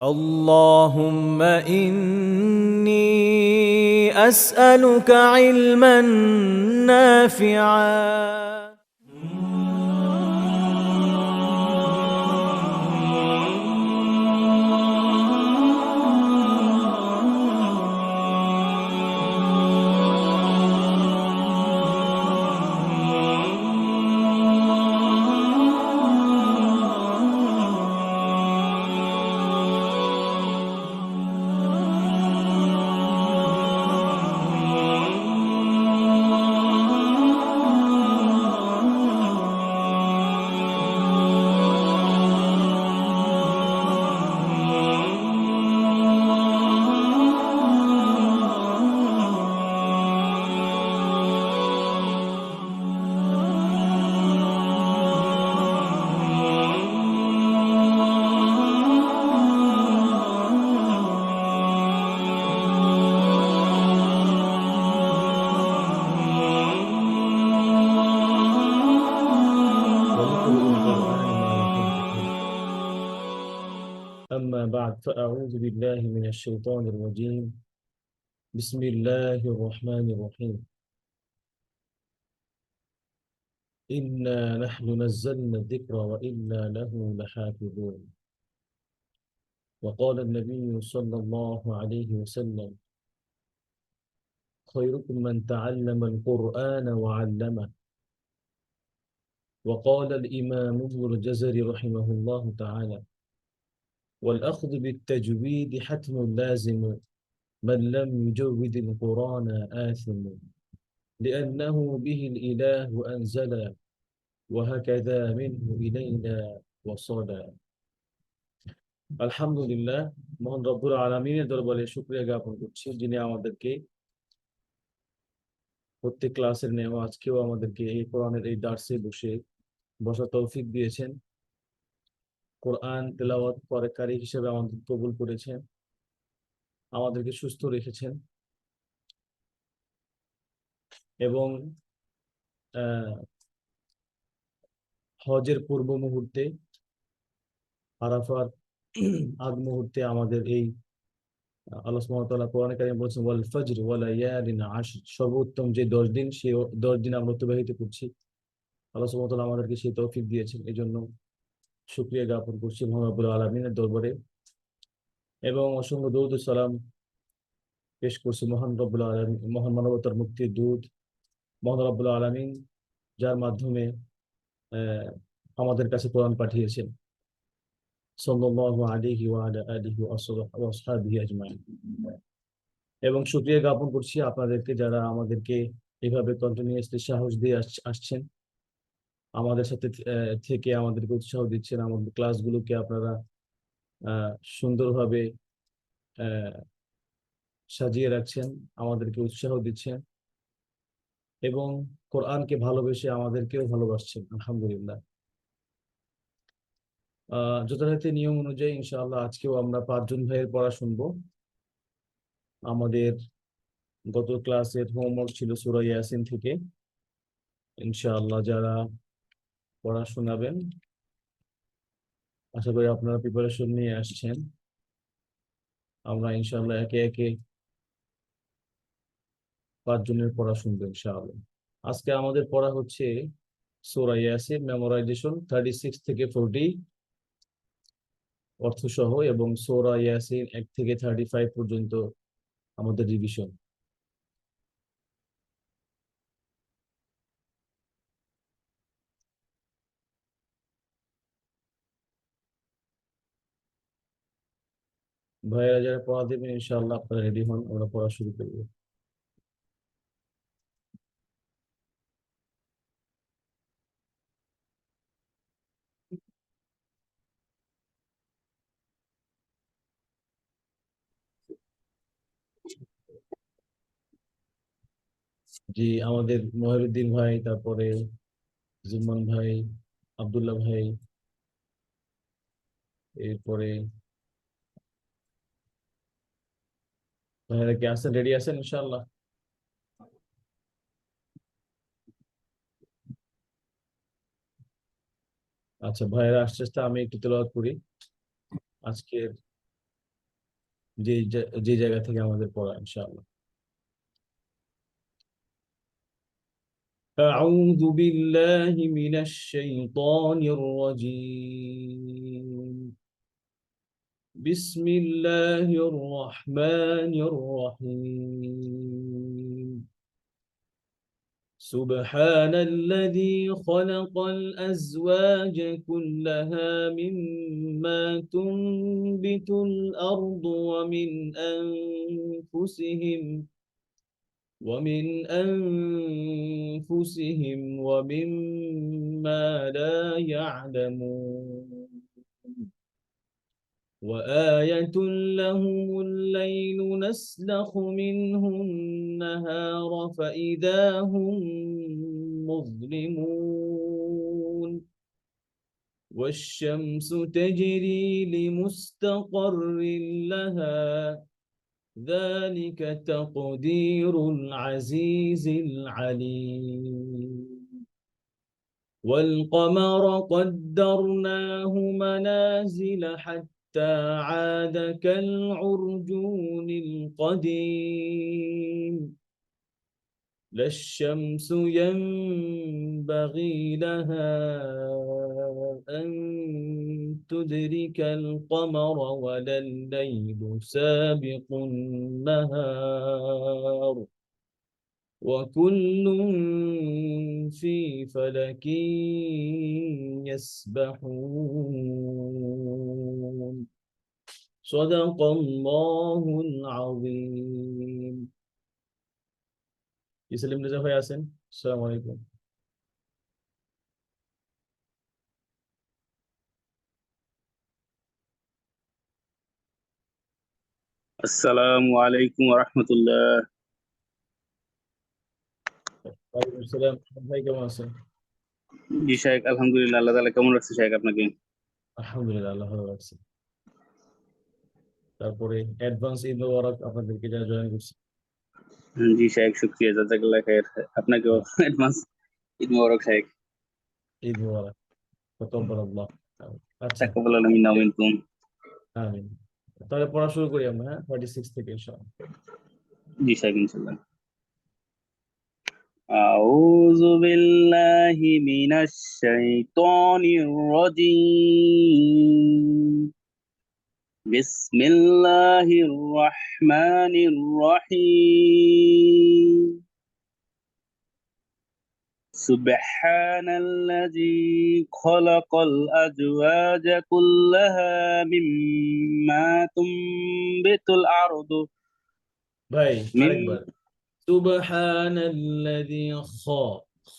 اللهم إني أسألك علما نافعا. أما بعد فأعوذ بالله من الشيطان الرجيم. بسم الله الرحمن الرحيم. إنا نحن نزلنا الذكر وإنا له لحافظون. وقال النبي صلى الله عليه وسلم: خيركم من تعلم القرآن وعلمه. وقال الإمام ابن الجزري رحمه الله تعالى: والأخذ بالتجويد حتم لازم، من لم يجود القرآن آثم، لأنه به الإله أنزل، وهكذا منه إلينا وصلا। আলহামদুলিল্লাহ, মহান রব্বুল আলামিনের দরবারে শুকরিয়া জ্ঞাপন করছি, যিনি আমাদেরকে প্রত্যেক ক্লাসের নেওয়া আজকেও আমাদেরকে এই কোরআনের এই দার্সে বসার তৌফিক দিয়েছেন। কোরআন তেলাওয়াত করাকারী হিসেবে আমাদের কবুল করেছেন, আমাদেরকে সুস্থ রেখেছেন এবং হজের পূর্ব মুহূর্তে, আরাফার আগ মুহূর্তে আমাদের এই আল্লাহ সুবহানাহু ওয়া তাআলা কোরআনে কারিমে বলেছেন, ওয়াল ফজর ওয়া লায়ালিন আশর, সর্বোত্তম যে 10 দিন, সেই 10 দিন আমরা অতিবাহিত করছি। আল্লাহ সুবহানাহু ওয়া তাআলা আমাদেরকে সেই তৌফিক দিয়েছেন, এই জন্য শুকরিয়া জ্ঞাপন করছি মহান রব্বুল আলামিনের দরবারে এবং অসংখ্য দরুদ ও সালাম পেশ করছি মহান রব্বুল আলামিন, মহান মানবতার মুক্তির দূত মহান রব্বুল আলামিন, যার মাধ্যমে আহ, আমাদের কাছে কোরআন পাঠিয়েছেন, সাল্লাল্লাহু আলাইহি ওয়া আলা আলিহি ওয়া আসহাবিহি আজমাইন। এবং শুকরিয়া জ্ঞাপন করছি আপনাদেরকে, যারা আমাদেরকে এভাবে কন্টিনিউয়াসলি সাহস দিয়ে আসছেন, আমাদের সাথে থেকে আমাদেরকে উৎসাহ দিচ্ছেন, আমাদের ক্লাসগুলোকে আপনারা সুন্দরভাবে আহ, সাজিয়ে রাখছেন, আমাদেরকে উৎসাহ দিচ্ছেন এবং কোরআনকে ভালোবেসে আমাদেরকেও ভালোবাসছেন। আলহামদুলিল্লাহ। যথারীতি নিয়ম অনুযায়ী ইনশাআল্লাহ আজকেও আমরা 5 জন ভাইয়ের পড়া শুনবো। আমাদের গত ক্লাসের হোমওয়ার্ক ছিল সূরা ইয়াসিন থেকে। ইনশাআল্লাহ যারা পড়া শোনাবেন, আশা করি আপনারা প্রিপারেশন নিয়ে আসছেন। আমরা ইনশাআল্লাহ একে একে 5 জনের পড়া শুনবো ইনশাআল্লাহ। আজকে আমাদের পড়া হচ্ছে সূরা ইয়াসিন মেমোরাইজেশন 36 থেকে 40 অর্থ সহ, এবং সূরা ইয়াসিন 1 থেকে 35 পর্যন্ত আমাদের রিভিশন। ভাইয়েরা যারা পড়া দেবেন ইনশাআল্লাহ আপনারা রেডি হন, আমরা পড়া শুরু করবো। জি, আমাদের মহিউদ্দিন ভাই, তারপরে জুম্মান ভাই, আব্দুল্লাহ ভাই, এরপরে ভাইয়েরা কি আছেন, রেডি আছেন ইনশাআল্লাহ? আচ্ছা ভাইয়েরা আসতে আসতে আমি একটু তেলাওয়াত করি আজকের যে জায়গা থেকে আমাদের পড়া ইনশাআল্লাহ। أعوذ بالله من الشيطان الرجيم. بسم الله الرحمن الرحيم. سبحان الذي خلق الأزواج كلها مما تنبت الأرض ومن أنفسهم ومما لا يعلمون. وآية لهم الليل نسلخ منه النهار فإذا هم مظلمون. والشمس تجري لمستقر لها ذلك تقدير العزيز العليم. والقمر قدرناه منازل حتى عاد كالعرجون القديم. لا الشمس ينبغي لها أن تدرك القمر ولا الليل سابق النهار وكل في فلك يسبحون. صدق الله العظيم. ইসলিম রেজা ভাই আছেন? আসসালামু আলাইকুম। আসসালামু আলাইকুম রহমতুল্লাহ। ওয়ালাইকুম আসসালাম। ভাই কেমন আছেন? জি শাহেক, আলহামদুলিল্লাহ। আল্লাহ তাআলা কেমন রাখছে শাহেক আপনাকে? আলহামদুলিল্লাহ, আল্লাহ ভালো রাখছে। তারপরে অ্যাডভান্স ঈদ মোবারক আপনাদেরকে যারা জয়েন করছে। জি শাহেক, শুকরিয়া, জাযাকাল্লাহ খায়ের। আপনাকেও অ্যাডভান্স ঈদ মোবারক শাহেক। ঈদ মোবারক, তাকাব্বাল আল্লাহ। আচ্ছা, তাকাব্বালাল্লাহু মিন্না ওয়া মিনকুম। আমিন। তাহলে পড়া শুরু করি আমরা, হ্যাঁ, 46 থেকে ইনশাআল্লাহ। জি শাহেক, ইনশাআল্লাহ। আউযু বিল্লাহি মিনাশ শাইতানির রাজীম। বিসমিল্লাহির রাহমানির রাহিম। سبحان الذي خلق الأزواج كلها مما تنبت الأرض ভাই من আরেকবার, সুবহানাল্লাযী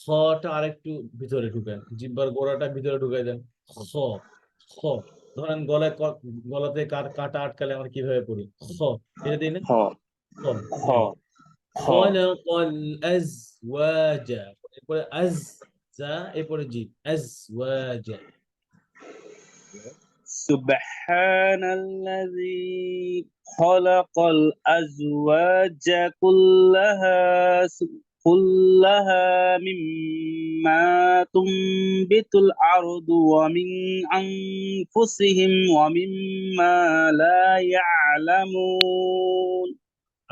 খটা আরেকটু ভিতরে ঢুকেন, জিহ্বার গোড়াটা ভিতরে ঢুকাই দেন। খ খ ধরেন গলায় গলাতে কাটা আটকালে আমরা কিভাবে পড়ি? খ, এটা দিই না? خ খ, خ হ্যাঁ। خ খলাকাল আজওয়াজা, এরপরে যা, এরপরে জি, আজওয়াজা। سبحان الذي خلق الأزواج كلها مما تنبت الأرض ومن أنفسهم ومما لا يعلمون.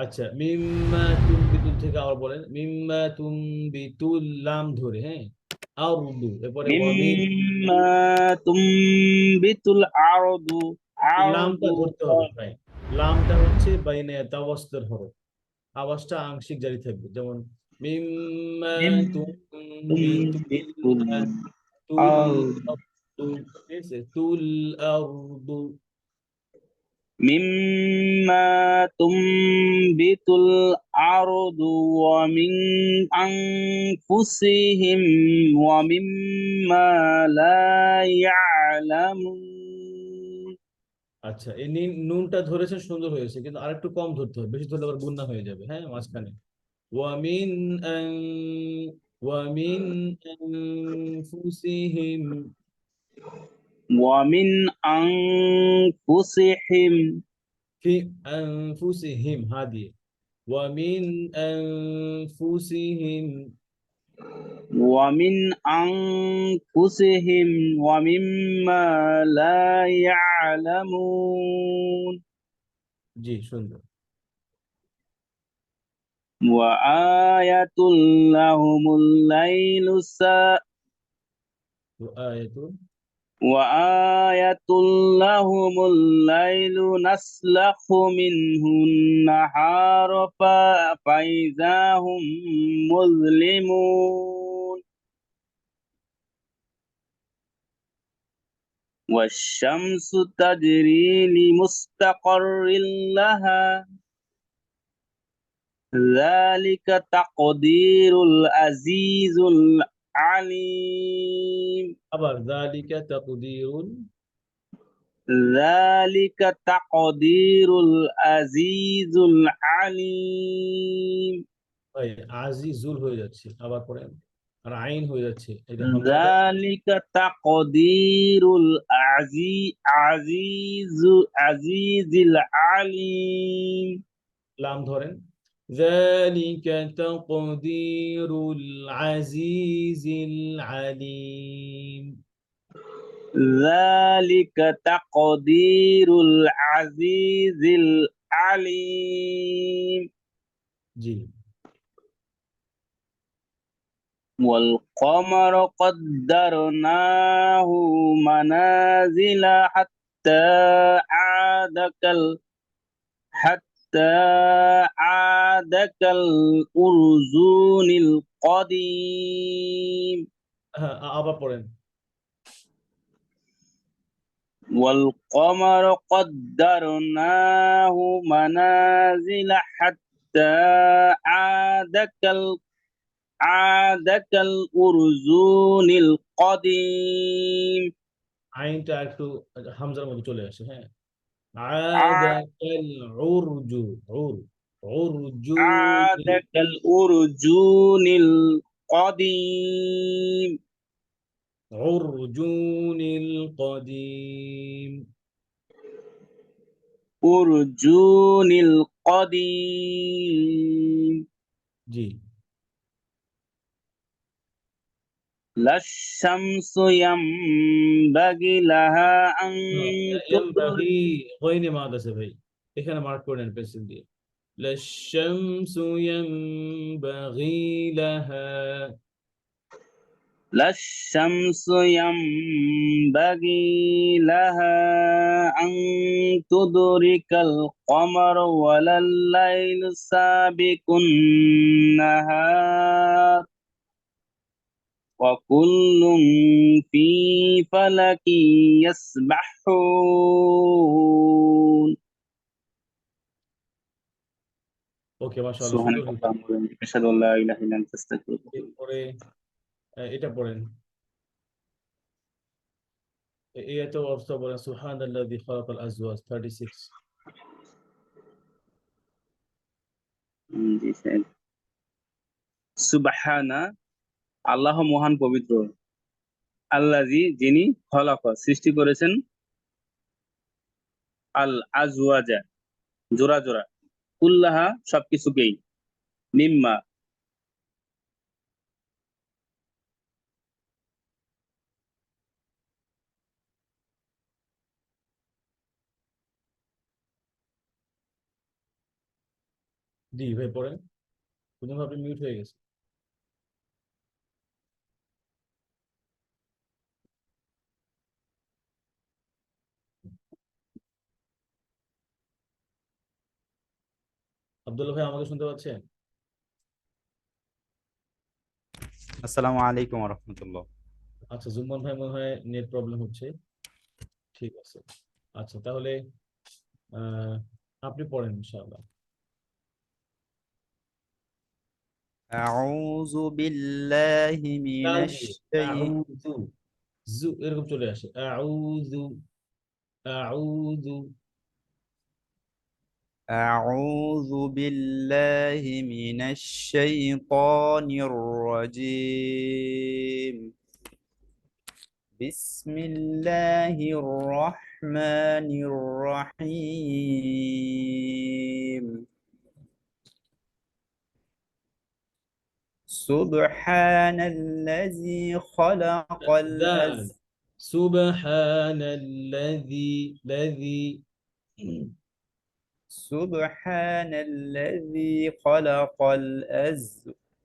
আচ্ছা, মিম্মা তুমবিতুল থেকে আবার বলেন, মিম্মা তুমবিতুল, লাম ধরে, হ্যাঁ, আরদু, এরপরে ওয়ামিন। مما تنبت الأرض লামটা ধরতে হবে ভাই, লামটা হচ্ছে বাইনে তাওয়াস্তুর হরফ, আওয়াজটা আংশিক জারি থাকবে। যেমন মিম্মা তুমবিতুল, تنبت তুল الأرض আরদু, ঠিক আছে, তুল আরদু। مما تنبت الأرض ومن أنفسهم ومما لا يعلمون. আচ্ছা, এই নুনটা ধরেছেন, সুন্দর হয়েছে, কিন্তু আরেকটু কম ধরতে হবে, বেশি ধরলে আবার গুণা হয়ে যাবে, হ্যাঁ, মাঝখানে। ومن أن ومن أنفسهم ومن أنفسهم في أنفسهم هذه ومن أنفسهم ومن أنفسهم ومما لا يعلمون. জি, সুন্দর। وآية لهم الليل আয়াতুন وآية لهم الليل نسلخ منه النهار فإذا هم مظلمون والشمس تجري لمستقر لها ذلك تقدير العزيز العليم আবার যালিকা তাকদীরুল ذلك تقدير العزيز العليم ভাই আজিজুল হয়ে যাচ্ছে, আবার পড়েন। আর আইন হয়ে যাচ্ছে, এটা হামজাটা ذلك تقدير عزيز العليم লাম ধরেন। যালিকা তাকদীরুল আজিজিল আলিম। ذلك تقدير العزيز العليم জি, والقمر قدرناه منازل حتى عاد كالأرجون القديم হ্যাঁ, আবার পড়েন। والقمر قدرناه منازل حتى عاد كالأرجون القديم আইনটা একটু হামজার মধ্যে চলে আসে। হ্যাঁ, عاد আদাকাল উরজু উর উরজুন كالأرجون القديم উরজুনিল কদিম। أرجون القديم জি, لا الشمس ينبغي لها أن تدرك ইয়ামবাগি গয়নে মাদ আছে ভাই, এখানে মার্ক করে নেন পেন্সিল দিয়ে। লাশ-শামসু ইয়ামবাগি লাহা। لا الشمس ينبغي لها أن تدرك القمر ولا الليل سابق النهار وكل في فلك يسبحون ওকে, মাশাআল্লাহ, সুন্দর سبحانك হয়েছে। اللهم وبحمدك أشهد أن لا إله إلا أنت أستغفرك وأتوب إليك এরপরে এটা পড়েন। এই এত অর্থ বলেন, সুবহানাল্লাযী খালাকাল আজওয়াজ 36। জি স্যার সুবহানা আল্লাহ মহান পবিত্র আল্লাজি যিনি খলাক সৃষ্টি করেছেন আল আজওয়াজা জোড়া জোড়া কুল্লাহা সবকিছুকেই মিম্মা জি ভাই, পড়েন। প্রথমে আপনি মিউট হয়ে গেছে। আব্দুল্লাহ ভাই, আমাকে শুনতে পাচ্ছেন? আসসালামু আলাইকুম ওয়া রাহমাতুল্লাহ। আচ্ছা, জুম্মন ভাই মনে হয় নেট প্রবলেম হচ্ছে। ঠিক আছে, আচ্ছা তাহলে আহ আপনি পড়েন ইনশাআল্লাহ। আউযু বিল্লাহি ডাল মিনাশ দিয়ে শাই আউযু, জু এরকম চলে আসে। আউযু আউযু। আউযু বিল্লাহি মিনাশ শাইতানির রাজীম। বিসমিল্লাহির রহমানির রহিম। সুবহানাল্লাযী খালাকাল দাল সুবহানাল্লাযী লাযী سبحان الذي خلق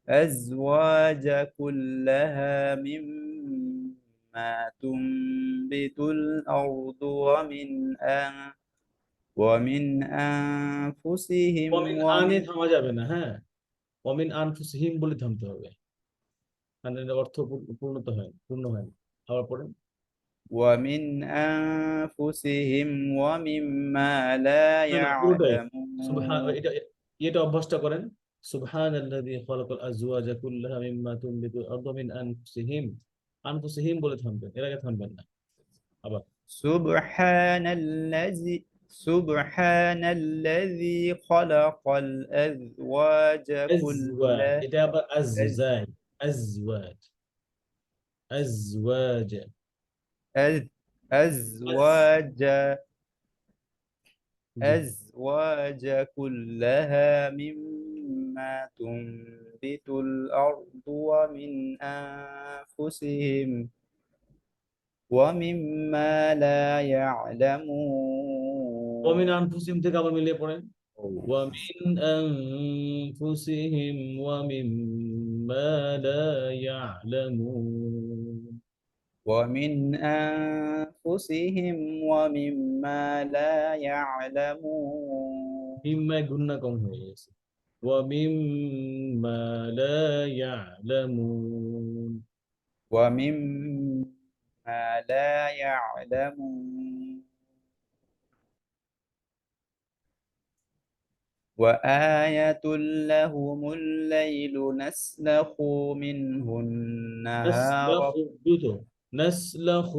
الأزواج كلها مما تنبت الأرض ومن أنفسهم ওমিন আনে থামা যাবে না, হ্যাঁ, ওমিন আনফুসিহিম বলে থামতে হবে, কারণ এর অর্থ পূর্ণ হয় না। আবার পড়েন। ومن أنفسهم ومما لا না না, পুরোটাই সুবহান, يعلمون এটা অভ্যাসটা করেন। সুবহানাল্লাযী খালাকাল আজওয়াজা কুল্লাহা মিম্মা তুনবিতুল আরদু মিন আনফুসিহিম, আনফুসিহিম বলে থামবেন, এর আগে থামবেন না। আবার سبحان الذي خلق الأزواج আজওয়াজ, كلها এটা আবার আজজাই, আজওয়াজ, আজওয়াজ, أزواج জি, أزواج كلها مما تنبت الأرض ومن أنفسهم ومما لا يعلمون ওমিন আনফুসিহিম থেকে আবার মিলিয়ে পড়েন। ومن أنفسهم ومما لا يعلمون, ومن أنفسهم ومما لا يعلمون মিম্মায় গুণনা কম হয়ে গেছে, ومما لا يعلمون, ومما لا يعلمون وآية لهم الليل نسلخ منه النهار نسلخ দুটো, نسلخ,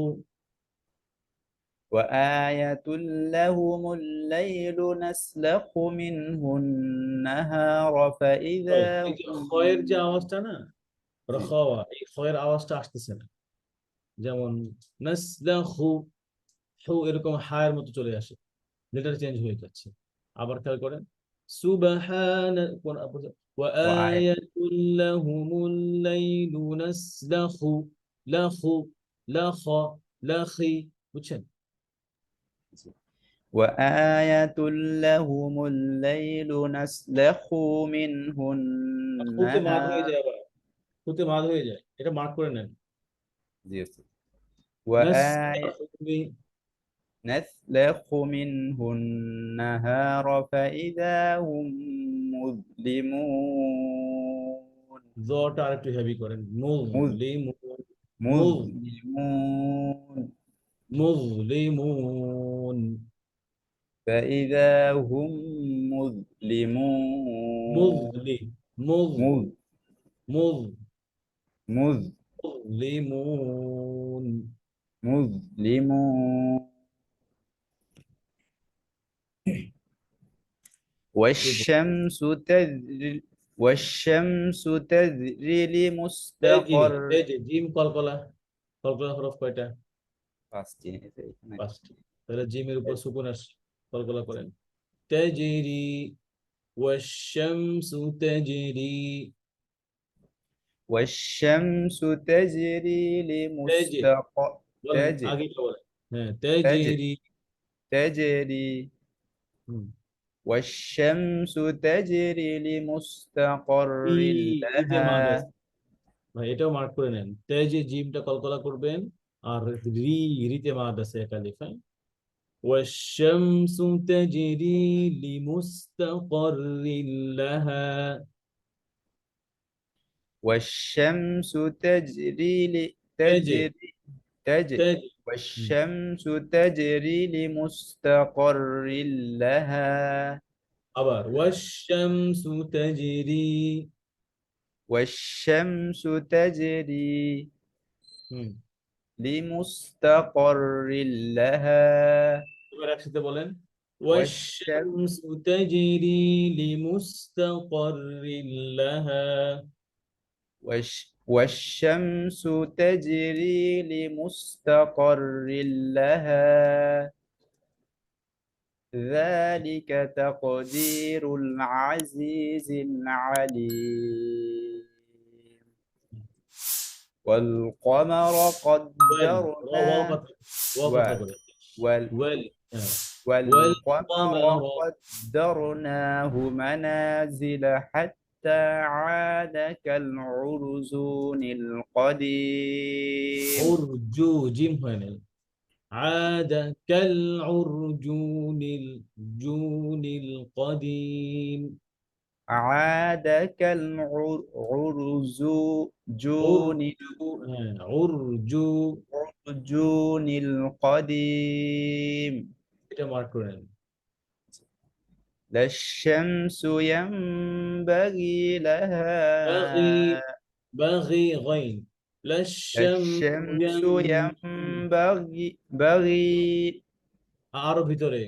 وآية لهم الليل نسلخ منه النهار فإذا এই যে খয়ের যে আওয়াজটা না, রখাওয়া, এই খয়ের আওয়াজটা আসতেছে না, যেমন নাসলাখু, হু এরকম হায়ের মতো চলে আসে, লেটার চেঞ্জ হয়ে যাচ্ছে। আবার খেয়াল করেন, সুবহান ওয়া وآية আয়াতুল লাহুমুল লাইলু নাসলাখু, লাখু, লাখ, লাখি, বুঝছেন? وآية لهم الليل نسلخ منه খুতে মাদ হয়ে النهار যায়, আবার খুতে মাদ হয়ে যায়, এটা মার্ক করে নেন। وآية নাসলাখু, نسلخ منه النهار فإذا هم مظلمون জটা আরেকটু হেভি করেন, মুজলিমুন, مظلمون মুজলিমুন, فإذا هم مظلمون মুজলি, মুজ, مظ মুজ, مظ মুজলিমুন, مظلمون والشمس تجري لمستقر এই যে জিম কলকলা, কলকলা হরফ কয়টা? পাঁচটি। তাহলে জিমের উপর সুকুন আসছে, কলকলা করেন। তাজরি, ওয়াশ-শামসু তাজরি, والشمس تجري لمستقر বলেন আগে বলেন, হ্যাঁ, তাজরি, تجري والشمس تجري لمستقر ইতে মাদ لها আছে ভাই, এটাও মার্ক করে নেন। তেজে জিমটা কলকলা করবেন, আর রিতে মাদ আছে এক আলিফ, হ্যাঁ। والشمس تجري لمستقر لها, والشمس تجري تجري تجري والشمس تجري لمستقر لها আবার والشمس تجري, والشمس تجري হুম, لمستقر لها এবার একসাথে বলেন, والشمس والشمس تجري لمستقر لها, والشمس تجري لمستقر لها ذلك تقدير العزيز العليم والقمر ওয়াও قدرناه কথা করে, وال ওয়াল, হ্যাঁ, والقمر والقمر قدرناه منازل حتى عاد كالعرجون القديم عرجو জিম হয় নাই عاد كالعرجون القديم عاد كالعرجون عرجو عرجو القديم এটা মার্ক করে নেন لا الشمس ينبغي لها باغي باغي غين لا لا الشمس الشمس ينبغي আরো ভিতরে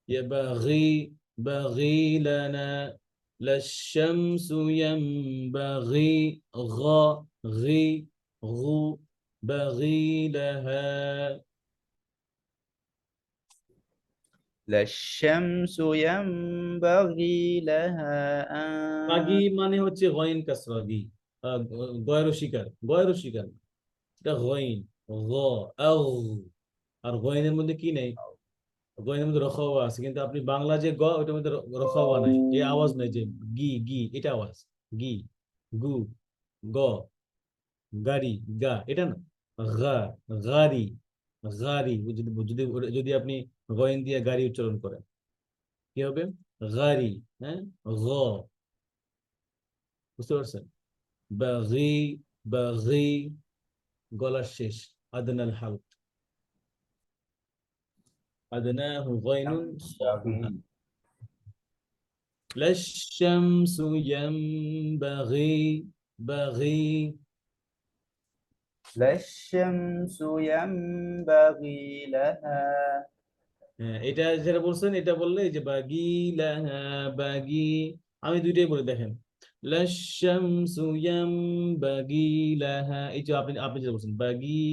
يبغي بغي لنا لا الشمس ينبغي غي غو بغي لها لا الشمس ينبغي لها বাগি أن মানে হচ্ছে গয়েন কাসরা গি গয়ের শিকার এটা গয়েন গ আও আর গয়েনের মধ্যে কি নেই গয়েনের মধ্যে রখাওয়া আছে কিন্তু আপনি বাংলা যে গ ওটার মধ্যে রখাওয়া নাই এই আওয়াজ নাই যে গি গি এটা আওয়াজ গি গু গ গাড়ি গা এটা না গা গাড়ি গাড়ি যদি যদি যদি আপনি গয়েন দিয়ে গাড়ি উচ্চারণ করেন কি হবে গাড়ি হ্যাঁ গ বুঝতে পারছেন বাগি বাগি গলার শেষ আদনাল হালক আদনাহু গায়নুন ينبغي لا الشمس ينبغي بغي لا الشمس ينبغي لها হ্যাঁ এটা যেটা বলছেন এটা বললে এই যে বাগি লাহা বাগি আমি দুইটাই বলে দেখেন لا الشمس ينبغي لها এই যে আপনি আপনি যেটা বলছেন বাগি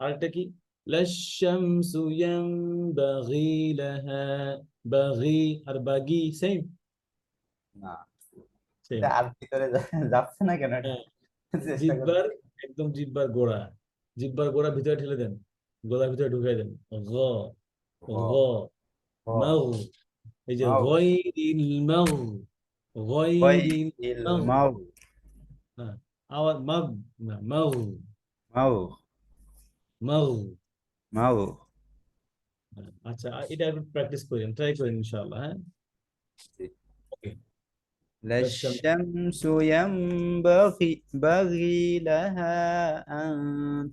আরেকটা কি لا الشمس ينبغي لها বাগি আর বাগি সেম না সেম এটা আর ভিতরে যাচ্ছে না কেন এটা হ্যাঁ চেষ্টা করুন জিব্বার একদম জিব্বার গোড়া ভিতরে ঠেলে দেন গলার ভিতরে ঢুকিয়ে দেন গ গ মাগ এই যে মাউ গয়রিল মাগ গয়রিল মাগ মাউ হ্যাঁ আওয়াজ মাগ না মাগ মাউ মাগ মাউ আচ্ছা এটা একটু প্র্যাকটিস করেন ট্রাই করেন ইনশাআল্লাহ হ্যাঁ ওকে لا الشمس ينبغي لها أن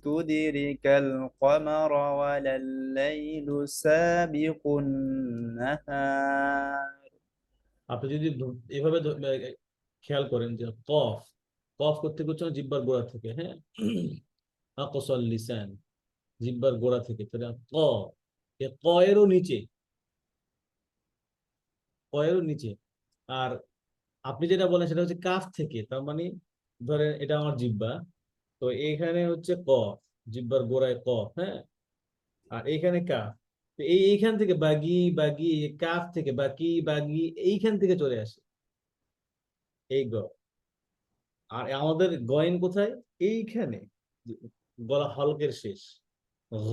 تدرك القمر ولا الليل سابق النهار আপনি যদি এভাবে খেয়াল করেন যে কফ কফ করতে করতে জিব্বার গোড়া থেকে হ্যাঁ আকসাল লিসান জিব্বার গোড়া থেকে তাহলে ক এ ক এরও নিচে ক এরও নিচে আর আপনি যেটা বলেন সেটা হচ্ছে কাফ থেকে তার মানে ধরেন এটা আমার জিব্বা তো এইখানে হচ্ছে ক জিব্বার গোড়ায় ক হ্যাঁ আর এইখানে কাফ তো এইখান থেকে বাগি বাগি কাফ থেকে বাকি বাগি এইখান থেকে চলে আসে এই গ আর আমাদের গয়েন কোথায় এইখানে গলা হলকের শেষ ঘ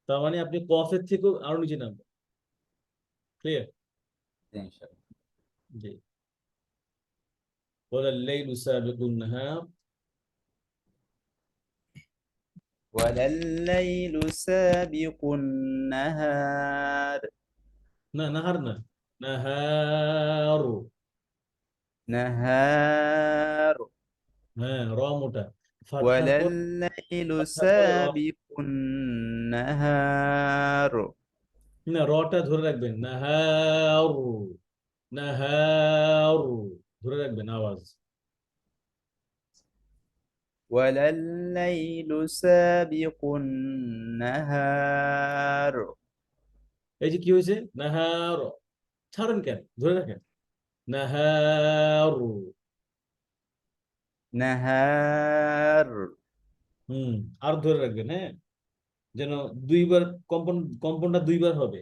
তার মানে আপনি কফের থেকেও আরো নিচে নামবেন ক্লিয়ার জি ولا الليل سابق النهار ولا الليل سابق النهار না নাহার না নাহার نهار হ্যাঁ র মোটা ফাতহা ولا পর الليل ফাতহা পরে র سابق النهار না রটা ধরে রাখবেন নাহার নাহার ধরে রাখবেন আওয়াজ ولا الليل سابق النهار এই যে কি হয়েছে নাহার ছাড়েন কেন ধরে রাখেন নাহার نهار আর ধরে রাখবেন হ্যাঁ যেন দুইবার কম্পনটা দুইবার হবে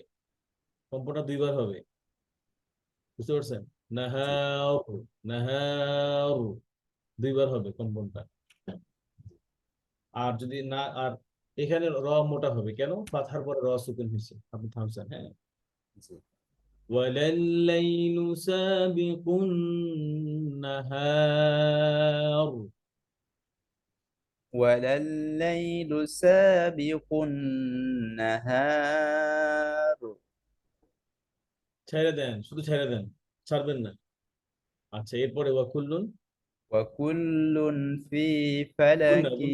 বুঝতে পারছেন নাহার নাহার দুইবার হবে কম্পনটা আর যদি না আর এখানে র মোটা হবে কেন? ফাতহার পরে র সুকুন হয়েছে, আপনি থামছেন। হ্যাঁ, জি। ওয়ালাল্লাইলু সাবিকুন নাহার। ওয়ালাল্লাইলু সাবিকুন নাহার। ছেড়ে দেন, শুধু ছেড়ে দেন, ছাড়বেন না। আচ্ছা, এরপরে ওয়াকুল্লুন, ওয়াকুল্লুন ফি গুন্না ফালাকি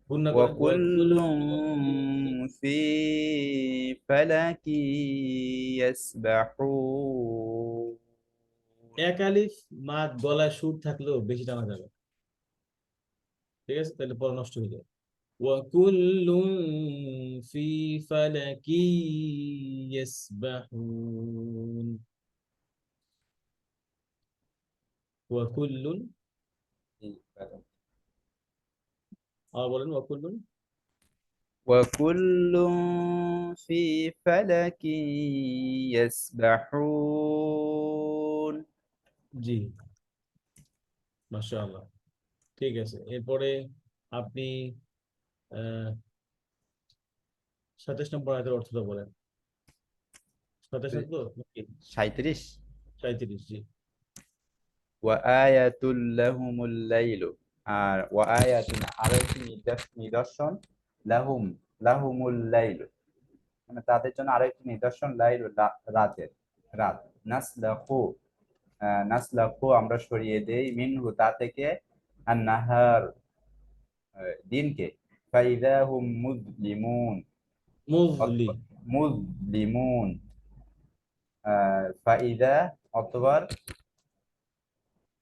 গুন্না গুন্না করেন, ওয়াকুল্লুন ফি ফালাকি ইয়াসবাহুন। এক আলিফ মাদ গলায় সুর থাকলেও বেশি টানা যাবে, ঠিক আছে? তাহলে পরে নষ্ট হয়ে যায়। ওয়াকুল্লুন ফি ফালাকি ইয়াসবাহুন। ওয়াকুল্লুন, বলেন ওয়াকুল্লুন। وكل في فلك يسبحون. জি, মাশাআল্লাহ, ঠিক আছে। এরপরে আপনি আহ 27 নম্বর আয়াতের অর্থটা বলেন। 27 তো নাকি 37. 37? জি। وآية لهم الليل, আর ওয়াআয়াতুন আরো একটি নিদর্শন, লাহুম লাহুমুল লাইল, মানে তাদের জন্য আরো একটি নিদর্শন, লাইল রাতের, রাত। নাসলাখু, নাসলাখু আমরা সরিয়ে দেই, মিনহু তা থেকে, আর নাহার দিনকে, ফাইদা হুম মুজলিমুন, মুজলি, মুজলিমুন, ফাইদা অথবা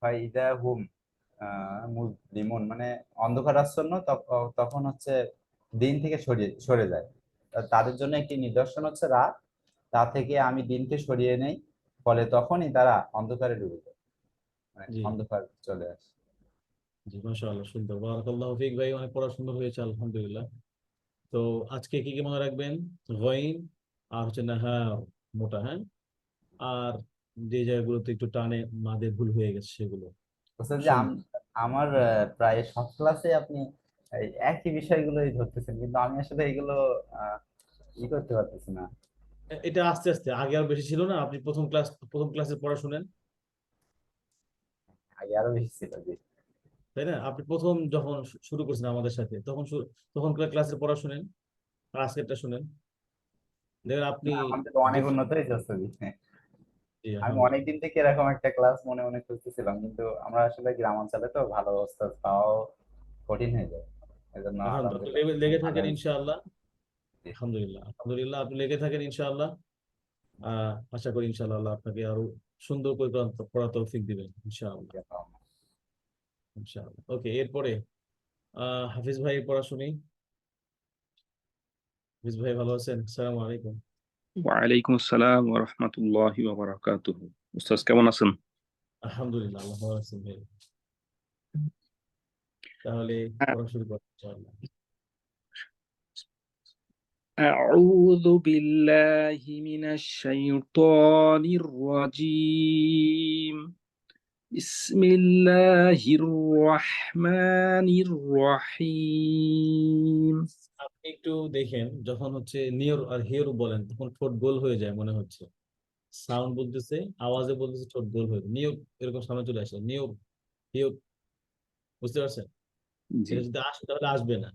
ফাইদা হুম মুজলিমুন মানে অন্ধকারাচ্ছন্ন, তখন হচ্ছে দিন থেকে সরে যায়। তাদের জন্য একটি নিদর্শন হচ্ছে রাত, তা থেকে আমি দিনকে সরিয়ে নেই, ফলে তখনই তারা অন্ধকারে ডুবে যায়, মানে জি অন্ধকার চলে আসে। জি, মাশাআল্লাহ, সুন্দর, বারাকাল্লাহু ফিক ভাই, অনেক পড়া সুন্দর হয়েছে আলহামদুলিল্লাহ। তো আজকে কি কি মনে রাখবেন? গইন, আর হচ্ছে নাহার মোটা, হ্যাঁ, আর যে জায়গাগুলোতে একটু টানে মাদের ভুল হয়ে গেছে সেগুলো বুঝছেন যে সুন্দর। আমার প্রায় সব ক্লাসে আপনি এই একই বিষয়গুলোই ধরতেছেন, কিন্তু আমি আসলে এগুলো আহ, ই করতে পারতেছি না। এটা আস্তে আস্তে, আগে আর বেশি ছিল না। আপনি প্রথম ক্লাসে পড়া শুনেন, আগে আরো বেশি ছিল, জি। তাই না? আপনি প্রথম যখন শুরু করছেন আমাদের সাথে, তখন ক্লাসের পড়া শুনেন, আর আজকেরটা শুনেন, দেখেন আপনি না, আমাদের তো অনেক উন্নত ডিফারেন্ট। হয়েছে ওস্তাদ। জি, আমি আলহামদুলিল্লাহ। অনেকদিন থেকে এরকম একটা ক্লাস মনে মনে খুঁজতেছিলাম, কিন্তু আমরা আসলে গ্রামাঞ্চলে তো ভালো ওস্তাদ পাওয়াও কঠিন হয়ে যায়। এজন্য আলহামদুলিল্লাহ, আপনি আলহামদুলিল্লাহ লেগে ভালো থাকেন হয়েছে। ইনশাআল্লাহ। জি, আলহামদুলিল্লাহ, আলহামদুলিল্লাহ, আপনি লেগে থাকেন ইনশাআল্লাহ। আশা করি ইনশাআল্লাহ আল্লাহ আপনাকে আরো সুন্দর করে পড়া তৌফিক দিবেন ইনশাআল্লাহ। জি। ইনশাআল্লাহ, ওকে। এরপরে হাফিজ ভাই পড়া শুনি। হাফিজ ভাই ভালো আছেন? আসসালামু আলাইকুম। ওয়ালাইকুম আসসালাম ওয়া রাহমাতুল্লাহি ওয়া বারাকাতুহু। উস্তাদ কেমন আছেন? আলহামদুলিল্লাহ, আল্লাহ ভালো আছেন ভাই। তাহলে পড়া শুরু করি ইনশাআল্লাহ। أعوذ بالله من الشيطان الرجيم. بسم الله الرحمن الرحيم. আপনি একটু দেখেন, যখন হচ্ছে নিয়র আর হিয়র বলেন তখন ঠোঁট গোল হয়ে যায় মনে হচ্ছে। সাউন্ড বলতেছে, আওয়াজে বলতেছে, ঠোঁট গোল হয়ে যায়। নিয়র এরকম সামনে চলে আসে, নিয়র হিয়র, বুঝতে পারছেন? জি, এটা যদি আসে তাহলে আসবে না,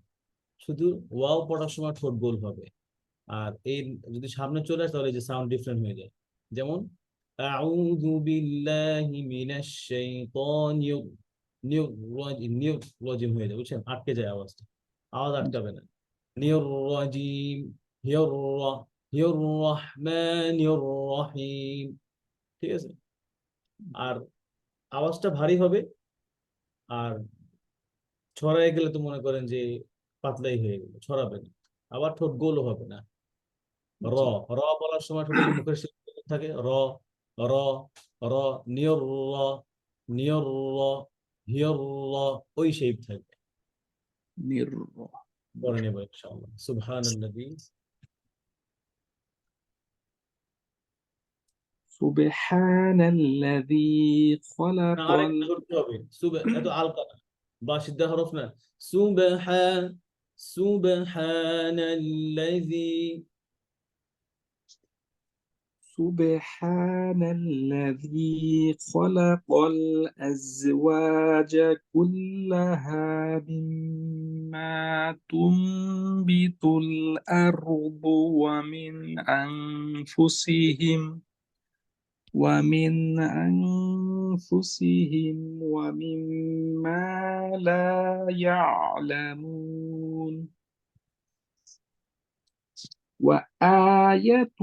শুধু ওয়াও পড়ার সময় ঠোঁট গোল হবে। আর এই যদি সামনে চলে আসে তাহলে এই যে সাউন্ড ডিফারেন্ট হয়ে যায়। যেমন আউযু বিল্লাহি মিনাশ শাইতানির, নিয়র রাজিম, নিয়র রাজিম হয়ে যায়, বুঝছেন? আটকে যায় আওয়াজটা, আওয়াজ আটকাবে না। নিয়র রাজিম, হিয়র হিয়র রহমানির রহিম, ঠিক আছে? আর আওয়াজটা ভারী হবে, আর ছড়ায় গেলে তো মনে করেন যে পাতলাই হয়ে গেল, ছড়াবে না। আবার ঠোঁট গোলও হবে না। র, জি। র বলার সময় ঠোঁটে যে মুখের শিরা থাকে, র, র, র, নিয়র র, নিয়র র, হিয়র র, ওই শেপ থাকবে। নির পরে নেব ইনশাআল্লাহ। সুবহানাল্লাযী, সুবহানাল্লাযী না, খলাকাল। আরেকটু ধরতে হবে। এত আলকা না, বা সিদ্ধা হরফ না। সুবহান, সুবহানাল্লাযী سبحان الذي خلق الأزواج كلها مما تنبت الأرض ومن أنفسهم ومما لا يعلمون وآية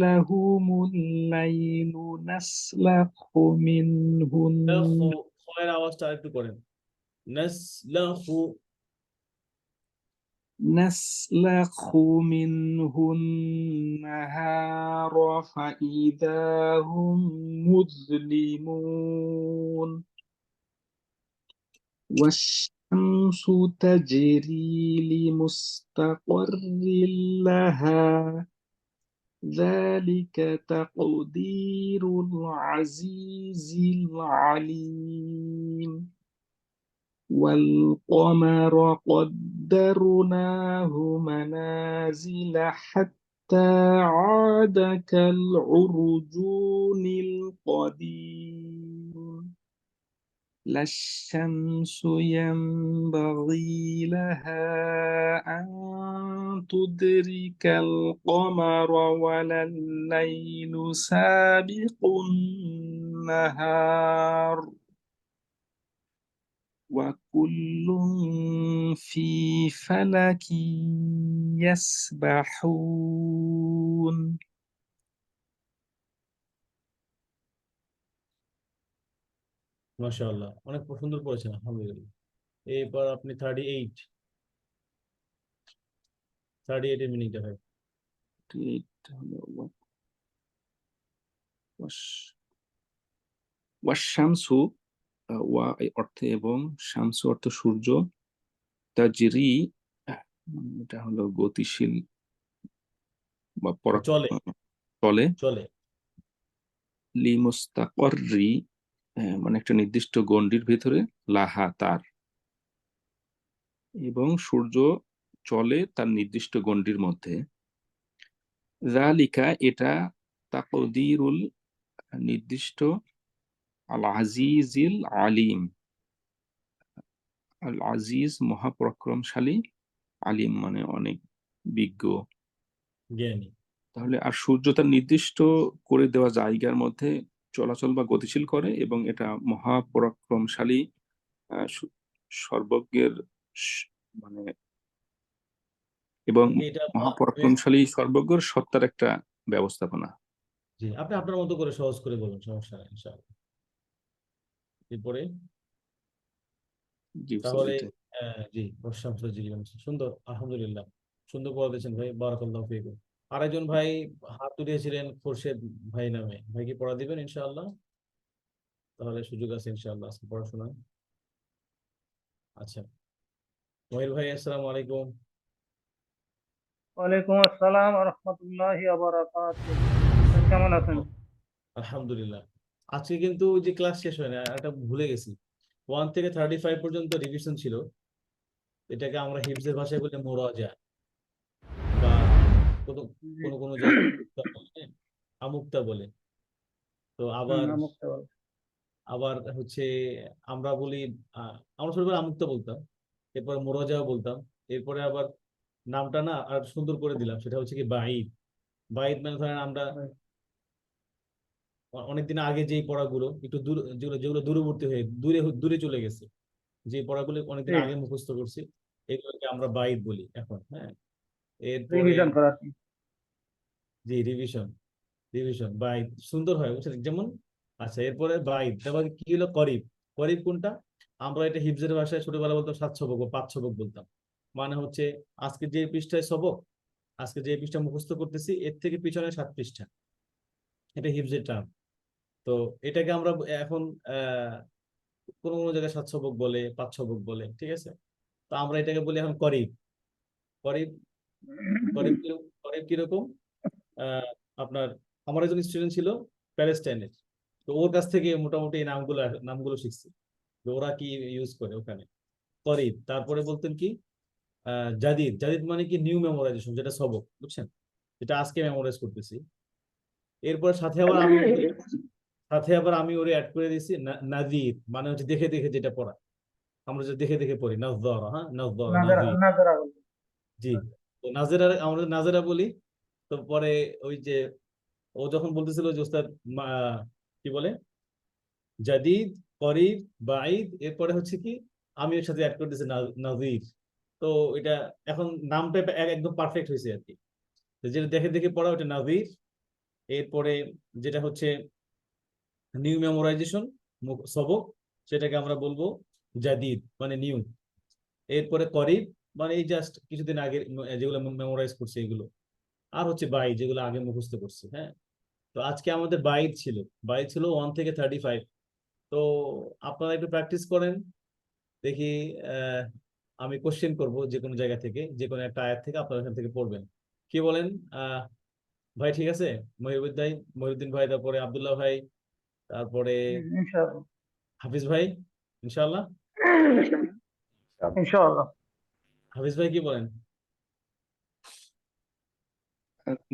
لهم الليل نسلخ منه লাখু খয়ের আওয়াজটা একটু করেন নাসলাখু النهار فإذا هم مظلمون والشمس تجري لمستقر لها ذلك تقدير العزيز العليم والقمر قدرناه منازل حتى عاد كالعرجون القديم لا الشمس ينبغي لها أن تدرك القمر ولا الليل سابق النهار وكل في فلك يسبحون মাশাআল্লাহ, অনেক সুন্দর পড়েছেন, আলহামদুলিল্লাহ। এরপর আপনি 38 এর মিনিংটা হয়। ওয়াশামসু ওয়া এই অর্থে এবং শামসু অর্থ সূর্য, তাজরি এটা হলো গতিশীল বা চলে চলে, চলে লিমুস্তাকররি মানে একটা নির্দিষ্ট গণ্ডির ভিতরে, লাহা তার, এবং সূর্য চলে তার নির্দিষ্ট গণ্ডির মধ্যে। যালিকা এটা, তাকদীরুল নির্দিষ্ট, আল আজিজিল আলিম আল আজিজ মহাপরাক্রমশালী, আলিম মানে অনেক বিজ্ঞ। জ্ঞানী। তাহলে আর সূর্য তার নির্দিষ্ট করে দেওয়া জায়গার মধ্যে চলাচল বা গতিশীল করে, এবং এটা মহাপরাক্রমশালী সর্বজ্ঞের মানে এবং এটা মহাপরাক্রমশালী সর্বজ্ঞর সত্তার একটা ব্যবস্থাপনা। জি, আপনি আপনার মতো করে সহজ করে বলুন, সমস্যা নেই ইনশাআল্লাহ। এরপরে জি তাহলে এটাই। জি, সুন্দর, আলহামদুলিল্লাহ, সুন্দর পড়া দিয়েছেন ভাই, বারাকাল্লাহু ফিকুম। আরেকজন ভাই হাত তুলেছিলেন, খোরশেদ ভাই নামে, ভাই কি পড়া দিবেন ইনশাআল্লাহ? তাহলে সুযোগ আছে ইনশাআল্লাহ আজকে পড়াশোনা। আচ্ছা, মহির ভাই, আসসালামু আলাইকুম। ওয়ালাইকুম আসসালাম ওয়া রাহমাতুল্লাহি ওয়া বারাকাতুহু। কেমন আছেন? আলহামদুলিল্লাহ। আজকে কিন্তু যে ক্লাস শেষ হয় না, এটা ভুলে গেছি। 1 থেকে 35 পর্যন্ত রিভিশন ছিল। এটাকে আমরা হিফজের ভাষায় বলি মুরাজা, বা কোনো কোনো কোনো জায়গায় আমুক্তা বলে। তো আবার আবার হচ্ছে আমরা বলি, আমরা ছোটবেলায় আমুক্তা বলতাম, এরপরে মুরাজাও বলতাম, এরপরে আবার নামটা না আর সুন্দর করে দিলাম, সেটা হচ্ছে কি বাইদ। বাইদ মানে ধরেন আমরা অনেকদিন আগে যেই পড়াগুলো একটু দূর, যেগুলো যেগুলো দূরবর্তী হয়ে দূরে দূরে চলে গেছে, যে পড়াগুলো অনেকদিন আগে মুখস্থ করছি, এগুলোকে আমরা বাইদ বলি এখন। হ্যাঁ, এরপরে রিভিশন করার জি রিভিশন, রিভিশন বাইদ সুন্দর হয়, বুঝছেন যেমন। আচ্ছা, এরপরে বাইদ, তারপর কি হলো করিব। করিব কোনটা? আমরা এটা হিফজের ভাষায় ছোটবেলা বলতাম 7 সবক বা 5 সবক বলতাম। মানে হচ্ছে আজকে যে পৃষ্ঠায় সবক, আজকে যে পৃষ্ঠা মুখস্থ করতেছি, এর থেকে পিছনে 7 পৃষ্ঠা, এটা হিফজের টার্ম। তো এটাকে আমরা এখন কোনো কোনো জায়গায় 7 সবক বলে, 5 সবক বলে, ঠিক আছে। তো আমরা এটাকে বলি এখন করিব। করিব করিব করিব কিরকম? আপনার আমার একজন স্টুডেন্ট ছিল প্যালেস্টাইনের, তো ওর কাছ থেকে মোটামুটি এই নামগুলো শিখছি, যে ওরা কি ইউজ করে ওখানে। করিব, তারপরে বলতেন কি জাদিদ জাদিদ মানে কি নিউ মেমোরাইজেশন, যেটা সবক, বুঝছেন, যেটা আজকে মেমোরাইজ করতেছি। এরপর সাথে আবার আমি ওরে অ্যাড করে দিছি নাজির, মানে হচ্ছে দেখে দেখে যেটা পড়া, আমরা যে দেখে দেখে পড়ি, নাযযারা, হ্যাঁ নাযযারা নাজারা নাজির। নাজারা বলতে। জি, তো নাজেরা আমরা নাজেরা বলি। তো পরে ওই যে ও যখন বলতেছিল যে ওস্তাদ কি বলে জাদিদ, করিব, বাঈদ, এরপরে হচ্ছে কি আমি ওর সাথে অ্যাড করে দিয়েছি নাজির। তো এটা এখন নামটা একদম পারফেক্ট হয়েছে আর কি। তো যেটা দেখে দেখে পড়া ওটা নাজির। এরপরে যেটা হচ্ছে নিউ মেমোরাইজেশন সবক, সেটাকে আমরা বলবো জাদিদ মানে নিউ। এরপরে করিব মানে এই জাস্ট কিছুদিন আগে যেগুলো মেমোরাইজ করছে এগুলো। আর হচ্ছে বাই, যেগুলো আগে মুখস্থ করছে। হ্যাঁ, তো আজকে আমাদের বাইক ছিল 1 থেকে 35। তো আপনারা একটু প্র্যাকটিস করেন, দেখি। আহ, আমি কোশ্চেন করব যে কোনো জায়গা থেকে, যে কোনো একটা আয়াত থেকে আপনারা এখান থেকে পড়বেন। কি বলেন আহ ভাই? ঠিক আছে, মহিউদ্দিন ভাই, তারপরে আব্দুল্লাহ ভাই, তারপরে ইনশাআল্লাহ। হাফিজ ভাই, ইনশাআল্লাহ। ইনশাআল্লাহ। হাফিজ ভাই কি বলেন?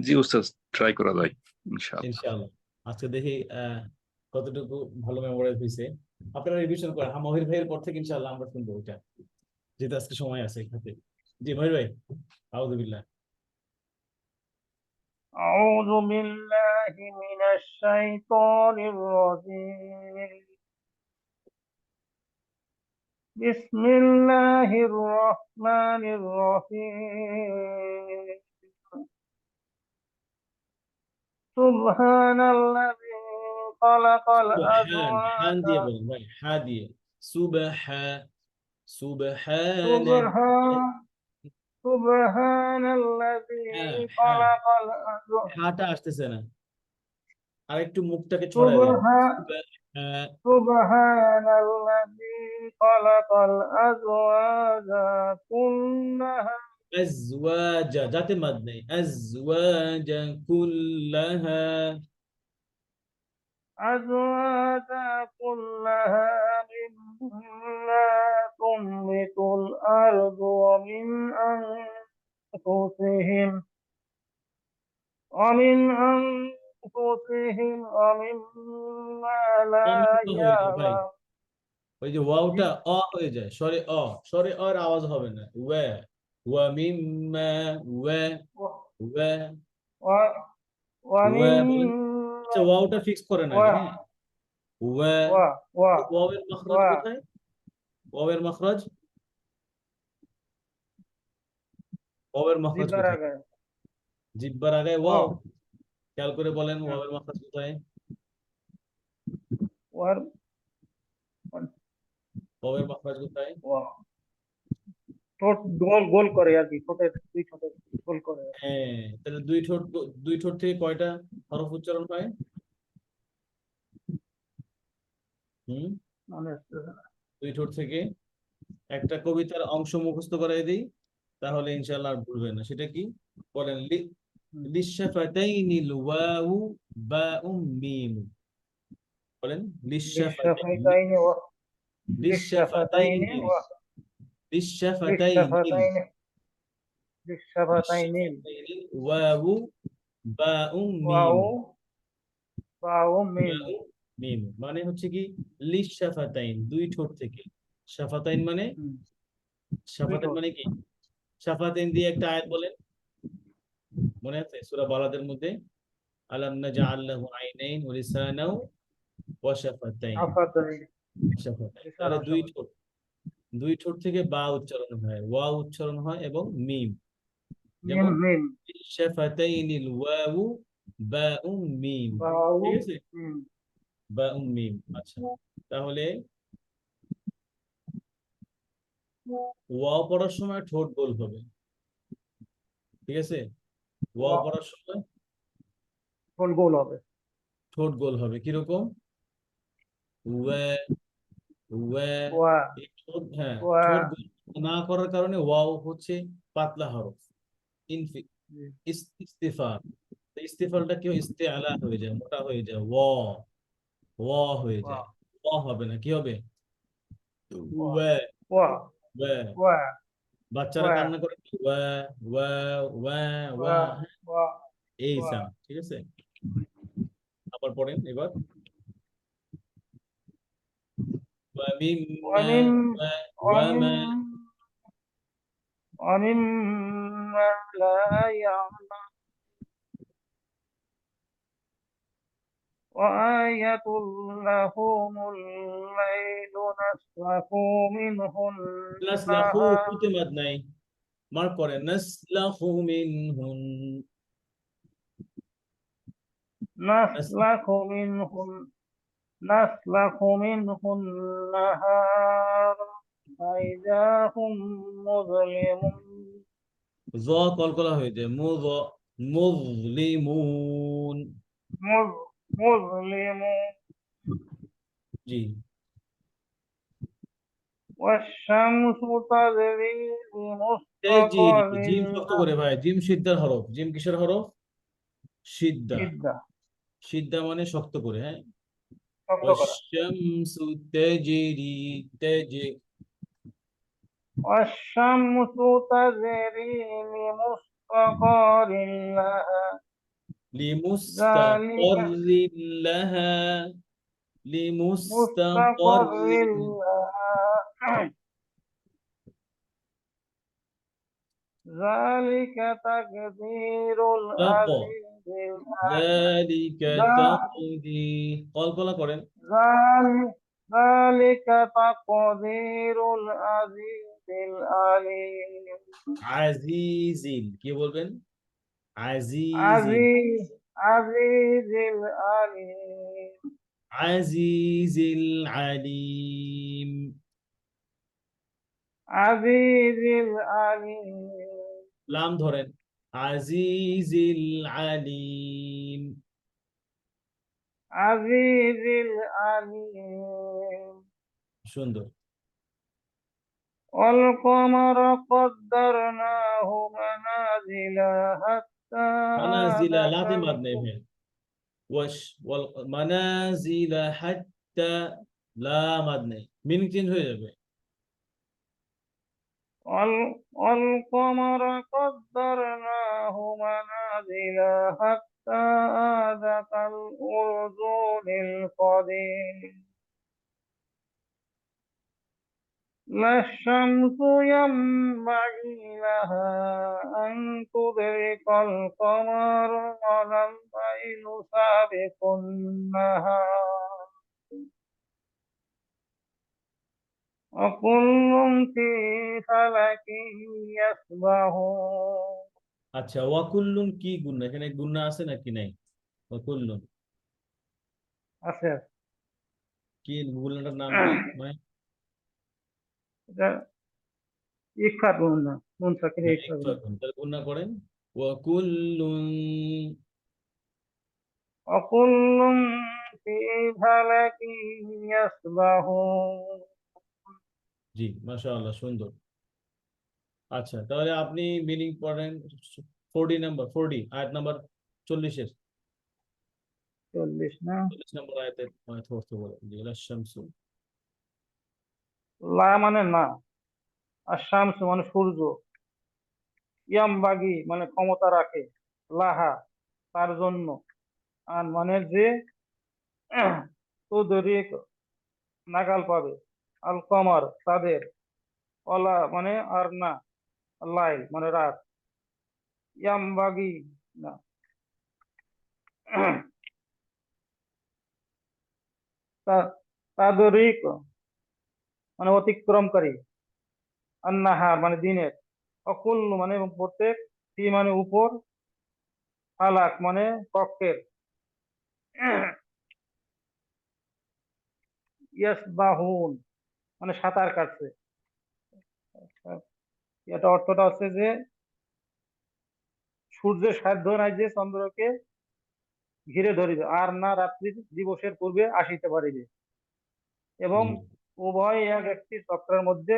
জি উস্তাদ, ট্রাই করা যায় ইনশাআল্লাহ। ইনশাআল্লাহ। আজকে দেখি কতটুকু ভালো মেমোরাইজ হয়েছে। আপনারা রিভিশন করেন। মহির ভাইয়ের পর থেকে ইনশাআল্লাহ আমরা শুনবো ওইটা, যেহেতু আজকে সময় আছে এখানে। জি মহির ভাই, আউযুবিল্লাহ। أعوذ بالله من الشيطان الرجيم. بسم الله الرحمن الرحيم. سبحان الذي خلق হান الأزواج. দিয়ে বলেন ভাই, হা দিয়ে। সুবহান سبحان الذي হ্যাঁ, خلق الأزواج. হাটা আসতেছে না, আর একটু মুখটাকে ছড়ায় দেন। سبحان الذي خلق الأزواج كلها. আজওয়াজা, যাতে মাদ নেই, আজওয়াজা কুল্লাহা। أزواج كلها مما تنبت الأرض ومن أنفسهم ومما لا ভাই, يعلمون. ওই যে ওয়াওটা অ হয়ে যায়, স্বরে অর আওয়াজ হবে না। ওয়া মিম্মা, ওয়া ওয়া ওয়া বলেন। আচ্ছা, ومما ওয়াওটা ফিক্স করেন আগে। হ্যাঁ, ওয়া। و و ওয়াওয়ের و মাখরাজ কোথায়? ওয়াওয়ের মাখরাজ জিব্বার কোথায়? আগে জিহ্বার আগে ওয়া ওয়াও। খেয়াল করে বলেন, ওয়াওয়ের মাখরাজ কোথায়? ওয়ার ওয়াওয়ের মাখরাজ কোথায়? ওয়া ঠোঁট গোল গোল করে আর কি, ঠোঁটের দুই ঠোঁটের গোল করে। হ্যাঁ, তাহলে দুই ঠোঁট থেকে কয়টা হরফ উচ্চারণ হয়? হুম, মনে হচ্ছে না। দুই ঠোঁট থেকে। একটা কবিতার অংশ মুখস্থ করাই দিই, তাহলে ইনশাআল্লাহ আর ভুলবেন না। সেটা কি বলেন? লিশাফাতাইনিল ওয়াউ বাউম মিম। বলেন লিশাফাতাইনি, للشفتين للشفتين লিশাফাতাইনি, লিশাফাতাইনিল, للشفتين للشفتين লিশাফাতাইনিল ওয়াউ বাউম মিম। واو واو ميم. বাউম মিম মানে হচ্ছে কি লিশাফাতাইন, দুই ঠোঁট থেকে। শাফাতাইন মানে কি? শাফাতাইন দিয়ে একটা আয়াত বলেন, মনে আছে? সূরা বালাদের মধ্যে, আলাম নাজআল লাহু আইনাইন ওয়া লিসানাও ওয়া শাফাতাইন। عفتين শাফাতাইন, لسان তাহলে وشفتين. দুই ঠোঁট থেকে বা উচ্চারণ হয়, ওয়া উচ্চারণ হয় এবং মিম। ميم যেমন ميم শাফাতাইনিল ওয়াউ বাউম মিম। واو ঠিক আছে, ميم. বাউম মিম। আচ্ছা, তাহলে ওয়া পড়ার সময় ঠোঁট গোল হবে। ঠিক আছে, ওয়া পড়ার সময় ঠোঁট গোল হবে। ঠোঁট গোল হবে। কিরকম? ওয়া ওয়া। ওয়া এই ঠোঁট, হ্যাঁ, ওয়া ঠোঁট গোল না করার কারণে ওয়াও হচ্ছে পাতলা হরফ, ইস্তিফাল। তো ইস্তিফালটা কি হয়? ইস্তিআলা হয়ে যায়, মোটা হয়ে যায়, ওয়া হয়ে ওয়া যায়। ওয়া হবে না, কি হবে? ওয়া ওয়া ওয়া ওয়া। ওয়া বাচ্চারা ওয়া কান্না করে ওয়া ওয়া ওয়া ওয়া, ওয়া হ্যাঁ, ওয়া এই ওয়া সাউন্ড, ঠিক আছে। আবার পড়েন এবার, ওয়া মিম্মা ومن ওয়া ওয়া ومن মা, ومما لا يعلم وآية لهم الليل نسلك منه নাসলাখু النهار কুতে মাদ নাই, মার্ক করেন, নাসলাখু মিনহুন, নাস- نسلك منه نسلك منه النهار فإذا هم مظلمون জ কলকলা হয়ে যায়, মুযলিমুন, مظلمون জি, والشمس تجري তেজিরি, لمستقر জিম শক্ত করে ভাই, জিম সিদ্ধার হরফ, জিম কিসের হরফ? সিদ্ধা, شدة সিদ্ধা মানে শক্ত করে, হ্যাঁ। শক্ত করা ওয়াশ-শামসু তাজরি, তাজরি, والشمس تجري لمستقر لها ذلك লিমুস্তাকরিন লাহা, مستقر লিমুস্তাকরিন, لها ذلك تقدير তাকো, العزيز العليم যালিকা তাকদীর, কলকলা করেন, ذلك تقدير العزيز العليم আজিজিল, কি বলবেন? আজিজিল, عزيز العليم আজিজিল আলিম, عزيز العليم লাম ধরেন, আজিজিল আলিম, عزيز العليم সুন্দর। والقمر قدرناه منازل حتى মানাজিলা, عاد লাতে মাদ নেই ভাই, ওয়াশ ওয়াল মানাজিলা হাত্তা, লা মাদ নেই, মিনিং চেঞ্জ হয়ে যাবে। والقمر قدرناه منازل حتى عاد كالأرجون القديم لا الشمس ينبغي لها أن تدرك القمر ولا الليل سابق النهار وكل في فلك يسبحون আচ্ছা, ওয়াকুল্লুন কি গুন্না, এখানে গুন্না আছে নাকি নাই? ওয়াকুল্লুন আছে কি, গুন্নাটার নাম কি মানে? এটা ইকফা গুণ নুন সাকিরে হ্যাঁ, ইকফা একটু গুণ এখন তাহলে গুন্না করেন, ওয়াকুল্লুন, وكل في فلك يسبحون জি, মাশাআল্লাহ, সুন্দর। আচ্ছা, তাহলে আপনি মিনিং পড়েন 40 নাম্বার, 40 আয়াত নাম্বার 40-এর, 40 না 40 নম্বর আয়াতের অর্থ বলে, জি, শামসু, লা মানে না আর শামস মানে সূর্য ইয়ামবাগি মানে ক্ষমতা রাখে লাহা তার জন্য আর মানে যে তুদরিক নাগাল পাবে আল কমার তাদের অলা মানে আর না লাইল মানে রাত ইয়ামবাগি না তাদরিক মানে অতিক্রমকারী আর নাহার মানে দিনের অকুল মানে এবং প্রত্যেক ফি মানে উপর ফালাক মানে কক্ষের ইয়াসবাহুন মানে সাঁতার কাটছে এটা অর্থটা হচ্ছে যে সূর্যের সাধ্য নাই যে চন্দ্রকে ঘিরে ধরিবে আর না রাত্রি দিবসের পূর্বে আসিতে পারিবে এবং জি, উভয় এক একটি চক্রের মধ্যে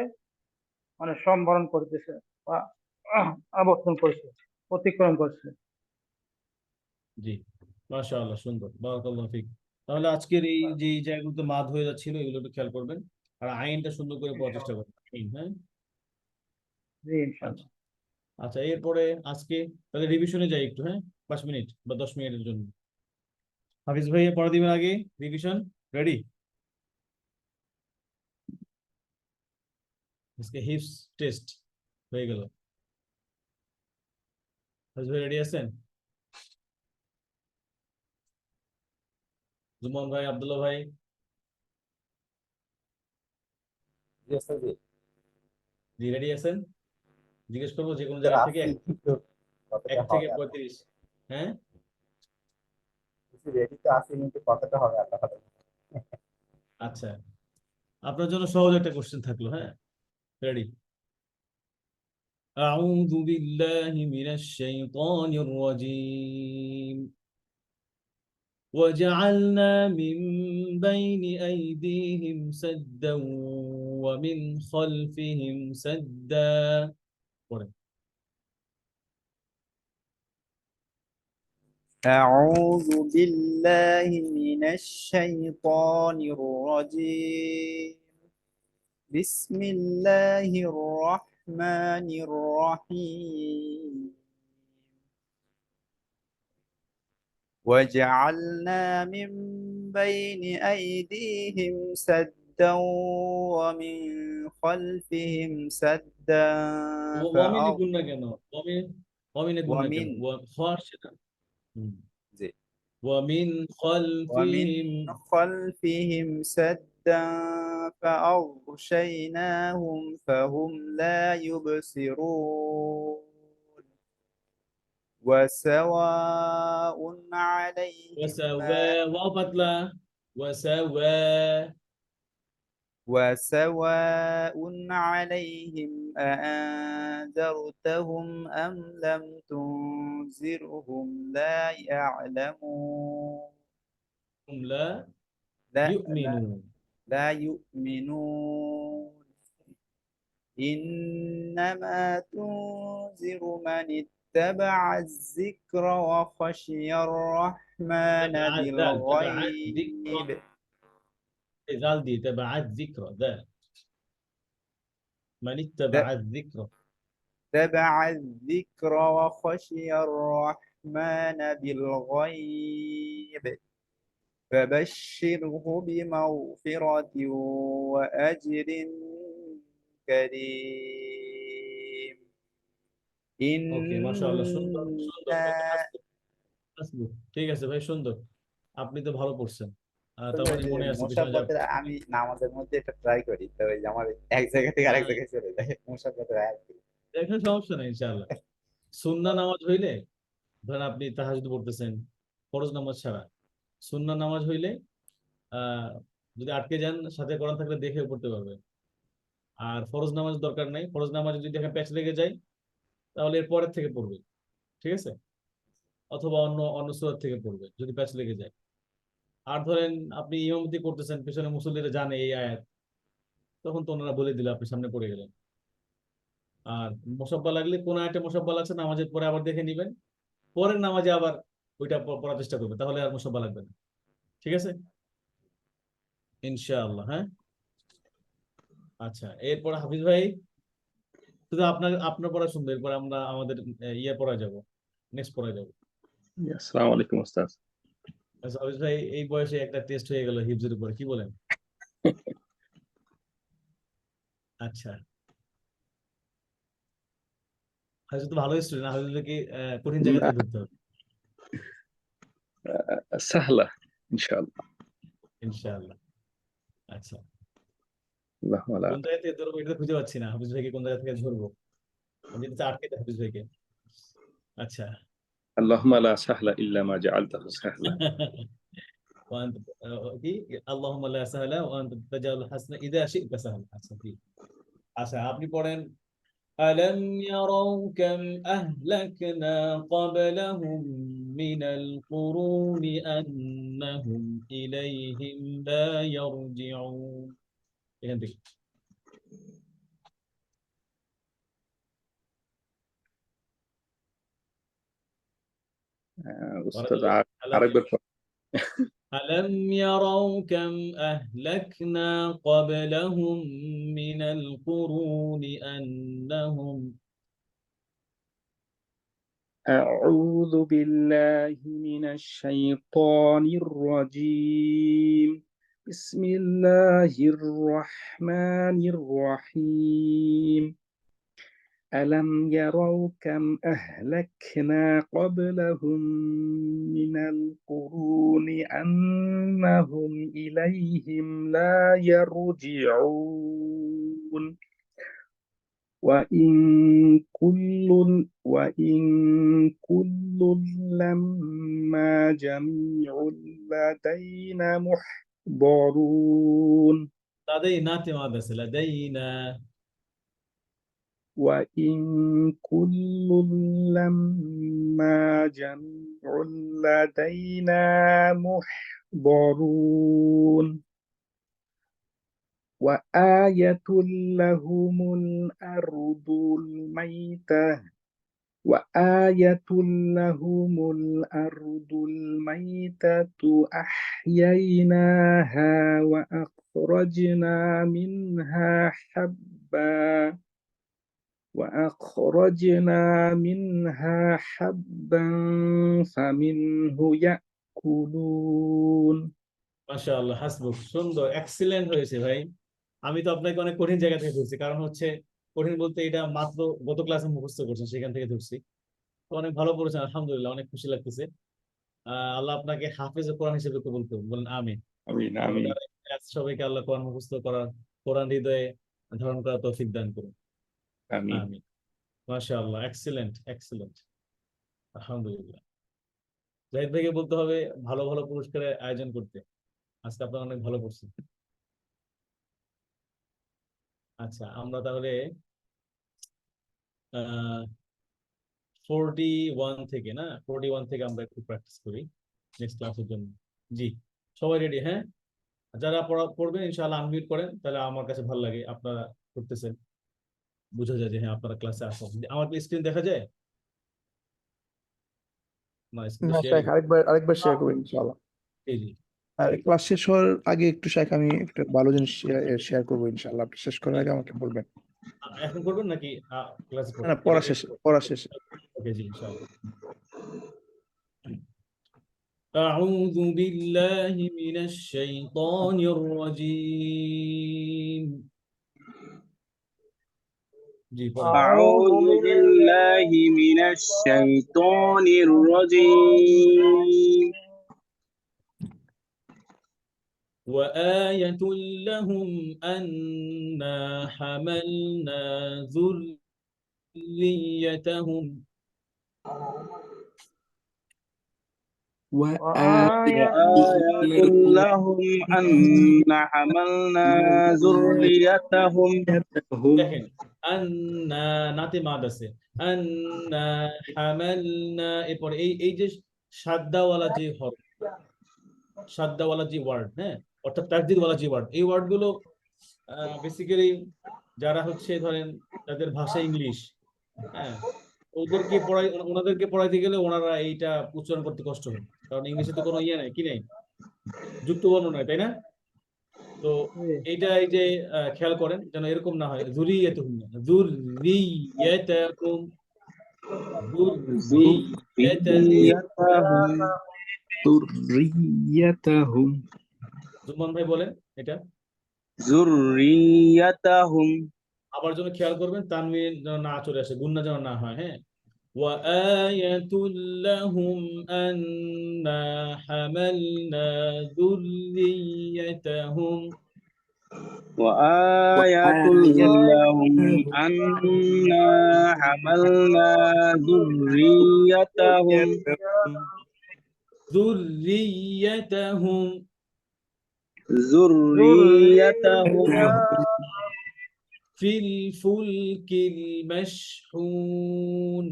মানে সম্বরণ করতেছে বা আবর্তন করছে অতিক্রম করছে জি, মাশাআল্লাহ, সুন্দর, বারাকাল্লাহু ফিক। তাহলে আজকের এই যে এই জায়গাগুলোতে মাদ হয়ে যাচ্ছিল, এগুলো একটু খেয়াল করবেন, আর আইনটা সুন্দর করে পড়ার চেষ্টা করবেন, আইন, হ্যাঁ। জি ইনশাআল্লাহ। আচ্ছা, এরপরে আজকে তাহলে রিভিশনে যাই একটু, হ্যাঁ, 5 মিনিট বা 10 মিনিটের জন্য। হাফিজ ভাই পড়া দিবেন আগে, রিভিশন রেডি? আজকে হিপস টেস্ট হয়ে গেল। হাফিজ ভাই রেডি আছেন? জুমন ভাই, আব্দুল্লাহ ভাই, জি ওস্তাদ জি। জি রেডি আছেন? জিজ্ঞেস করবো যে কোনো স্যার জায়গা থেকে আছি কিন্তু এক কতটা থেকে হবে আল্লাহ 35, হ্যাঁ? রেডি তো আছি কিন্তু কতটা হবে আল্লাহ ভালো জানে। আচ্ছা, আপনার জন্য সহজ একটা কোশ্চেন থাকলো, হ্যাঁ, রেডি? أعوذ بالله من الشيطان الرجيم وجعلنا من بين أيديهم سدا ومن خلفهم سدا. পড়েন। أعوذ بالله من الشيطان الرجيم بسم الله الرحمن الرحيم وجعلنا من بين أيديهم سدا ومن خلفهم سدا ওয়ামিনে গুণনা কেন? ওয়ামিন, ওয়ামিনে গুণনা কেন? ومن খাস সেটা। হুম। زي ومن ومن خلفهم. خلفهم سدا فأغشيناهم فهم لا يبصرون وسواء عليهم وسوا واو পাতলা وسوا. وسواء عليهم أأنذرتهم أم لم تنذرهم لا يعلمون هم لا لا لا يؤمنون. لا يؤمنون إنما تنذر من اتبع الذكر وخشي الرحمن تبع الذال، تبع الذكر، بالغيب ذال دي تبع الذكر، ذال من اتبع الذكر. اتبع الذكر وخشي الرحمن بالغيب فبشره بمغفرة وأجر كريم ওকে, মাশাআল্লাহ, সুন্দর সুন্দর, إنا কত হাসবুক, হাসবুক। ঠিক আছে ভাই, সুন্দর, আপনি তো ভালো পড়ছেন। তার মানে মনে আছে পিছনে যাবে। মোসাব্বতের আমি নামাজের মধ্যে এটা ট্রাই করি তো ওই যে আমার এক জায়গা থেকে আরেক আহ, জায়গায় চলে যায় মোসাব্বতের আয়াত গুলো। দেখেন, সমস্যা নেই ইনশাআল্লাহ। সুন্নাহ নামাজ হইলে, ধরেন আপনি তাহাজ্জুদ পড়তেছেন ফরজ নামাজ ছাড়া, সুন্নাহ নামাজ হইলে আহ যদি আটকে যান, সাথে কোরআন থাকলে দেখে পড়তে পারবে। আর ফরজ নামাজ দরকার নাই, ফরজ নামাজে যদি দেখেন প্যাচ লেগে যায়, তাহলে এর পরের থেকে পড়বে, ঠিক আছে? অথবা অন্য অন্য সূরা থেকে পড়বে যদি প্যাচ লেগে যায়। আর ধরেন আপনি ইমামতি করতেছেন, পেছনে মুসল্লিরা জানে এই আয়াত, তখন তো ওনারা বলে দিলে আপনি সামনে পড়ে গেলেন। আর মোসাব্বা লাগলে কোন আয়াতে মোসাব্বা লাগছে নামাজের পরে আবার দেখে নিবেন, পরের নামাজে আবার ওইটা পড়ার চেষ্টা করবেন, তাহলে আর মোসাব্বা লাগবে না। ঠিক আছে, ইনশাআল্লাহ, হ্যাঁ। আচ্ছা, এরপর হাফিজ ভাই, শুধু আপনার আপনার পড়া শুনবো, এরপর আমরা আমাদের ইয়ে পড়ায় যাব, নেক্সট পড়ায় যাব। আসসালামু আলাইকুম ওস্তাদ। আচ্ছা হাফিজ ভাই, এই বয়সে একটা টেস্ট হয়ে গেল হিফজের উপর, কি বলেন? আচ্ছা, হাফিজ তো ভালো স্টুডেন্ট, হাফিজকে কঠিন জায়গা না, থেকে ধরতে হবে। সাহলা ইনশাআল্লাহ। ইনশাআল্লাহ। আচ্ছা, আল্লাহু আলা। কোন জায়গা থেকে ধরবো এটা তো খুঁজে পাচ্ছি না, হাফিজ ভাইকে কোন জায়গা থেকে ধরবো, আমি যেতে চাই আটকে দেয় হাফিজ ভাইকে। আচ্ছা। আল্লাহুম্মা লা সাহলা ইল্লা মা জাআলতাহু সাহলা। وانت কি اللهم لا سهل وانت تجعل الحسن اذا شئت سهل. আচ্ছা ঠিক। আচ্ছা, আপনি পড়েন ألم يروا كم أهلكنا قبلهم من القرون أنهم إليهم لا يرجعون. এখান থেকে উস্তাদ আলাদা। আরেকবার পড়। ألم يروا كم أهلكنا قبلهم من القرون أنهم أعوذ بالله من الشيطان الرجيم. بسم الله الرحمن الرحيم. ألم يروا كم أهلكنا قبلهم من القرون أنهم إليهم لا يرجعون وإن كل لما جميع لدينا محضرون لدينا تمادس لدينا وإن كل لما جميع لدينا محضرون وآية لهم الأرض الميتة أحييناها وأخرجنا منها حبا فمنه يأكلون মাশাআল্লাহ হাসবুক সুন্দর এক্সিলেন্ট হয়েছে ভাই। আমি তো আপনাকে অনেক কঠিন জায়গা থেকে ধরছি, কারণ হচ্ছে কঠিন বলতে এটা মাত্র গত ক্লাসে মুখস্থ করছেন, সেখান থেকে ধরছি। তো অনেক ভালো করেছেন, আলহামদুলিল্লাহ, অনেক খুশি লাগতেছে। আল্লাহ আপনাকে হাফেজ কোরআন হিসেবে কবুল করুন, বলেন আমিন। আমিন এবং আমিন যারা এখানে আছে সবাইকে আল্লাহ কোরআন মুখস্থ করার, কোরআন হৃদয়ে ধারণ করার তৌফিক দান করুন, আমিন। আমিন। মাশাআল্লাহ, এক্সিলেন্ট এক্সিলেন্ট, আলহামদুলিল্লাহ। জাহিদ ভাইকে বলতে হবে ভালো ভালো পুরস্কারের আয়োজন করতে, আজকে আপনারা অনেক ভালো করছেন। আচ্ছা, আমরা তাহলে 41 থেকে, না 41 থেকে আমরা একটু প্র্যাকটিস করি নেক্সট ক্লাসের জন্য। জি, সবাই রেডি? হ্যাঁ, যারা পড়বেন ইনশাআল্লাহ আনমিউট করেন, তাহলে আমার কাছে ভালো লাগে আপনারা করতেছেন, বোঝা যায় যে হ্যাঁ আপনারা ক্লাসে আসেন। আমার স্ক্রিন দেখা যায় না? স্ক্রিন না শেয়ার। শেখ, আরেকবার শেয়ার করবেন ইনশাআল্লাহ। জি জি, আর ক্লাস শেষ হওয়ার আগে একটু শেখ আমি একটা ভালো জিনিস শেয়ার করবো ইনশাআল্লাহ। আপনি শেষ করার আগে আমাকে বলবেন। এখন করবেন নাকি ক্লাসে না না, পড়া শেষে। ওকে, জি ইনশাআল্লাহ। أعوذ بالله من الشيطان الرجيم. জি পড়েন। أعوذ بالله من الشيطان الرجيم. وآية لهم أنا حملنا ذريتهم وآية لهم أن حملنا ذريتهم. দেখেন, আন্না নাতে মাদ আছে, আন্না হামালনা, এরপর এই যে সাদ্দাওয়ালা যে হরফ, সাদ্দাওয়ালা যে ওয়ার্ড, হ্যাঁ, অর্থাৎ তাকদিরওয়ালা যে ওয়ার্ড, এই ওয়ার্ড গুলো বেসিক্যালি যারা হচ্ছে ধরেন তাদের ভাষা ইংলিশ, হ্যাঁ, ওনাদেরকে পড়াইতে গেলে ওনারা এইটা উচ্চারণ করতে কষ্ট হয়, কারণ ইংলিশে তো কোনো ইয়ে নাই, কি নাই, যুক্তবর্ণ নাই, তাই না? তো এইটা এই যে খেয়াল করেন যেন এরকম না হয়, যুরিয়াতুহুম না, যুররিয়াতাকুম, যুররিয়াতাহুম। জুমান ভাই বলেন এটা ذريتهم. আবার যেন খেয়াল করবেন, তানবিন যেন না চলে আসে, গুন্না যেন না হয়। হ্যাঁ, وآية لهم أنا حملنا ذريتهم. وآية لهم أنا حملنا ذريتهم. ذريتهم في الفلك المشحون.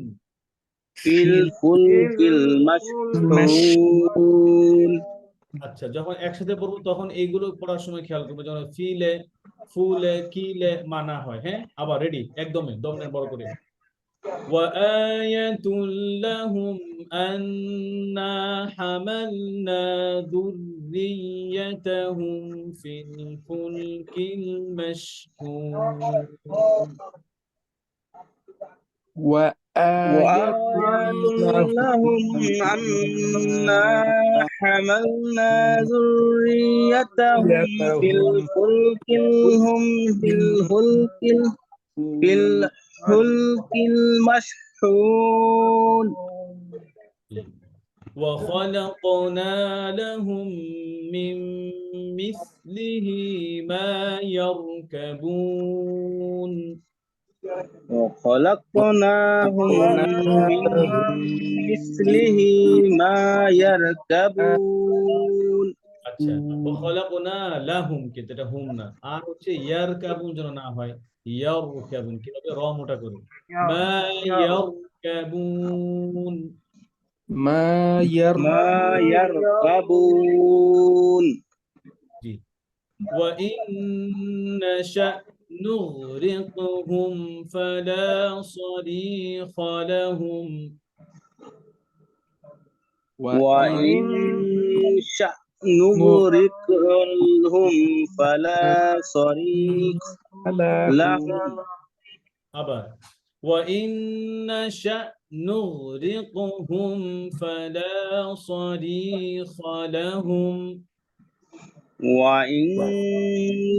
في الفلك المشحون. আচ্ছা, যখন একসাথে পড়বো তখন এইগুলো পড়ার সময় খেয়াল করবো, যখন ফিলে, ফুলে, কিলে মানা হয়। হ্যাঁ, আবার রেডি, একদমই দমনের বড় করে। وآية لهم أنا حملنا ذريتهم في الفلك المشحون وآية لهم أنا حملنا ذريتهم في الفلك المشحون وخلقنا لهم من مثله ما يركبون وخلقناهم من مثله ما يركبون আচ্ছা وخلقنا لهم কিন্তু এটা হুম না আর হচ্ছে ইয়ারকাবুন যেন না হয় ইয়ারকাবুন কি হবে র মোটা করে মা ইয়ারকাবুন ما ما يركبون জি وإن نشأ نغرقهم فلا صريخ لهم وإن شأ نغرقهم فلا صريخ لهم আবার وإن نشأ نغرقهم فلا صريخ لهم وإن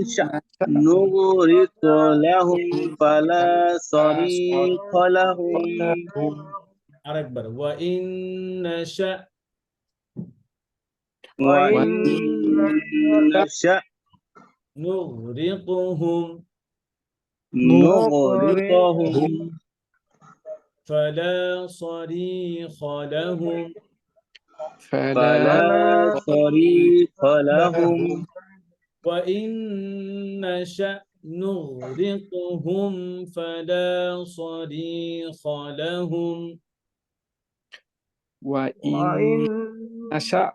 شأ نغرق لهم فلا صريخ لهم আরেকবার وإن نشأ وإن نشأ نغرقهم نغرقهم فلا صريخ لهم فلا صريخ لهم وإن نشأ نغرقهم فلا صريخ لهم وإن نشأ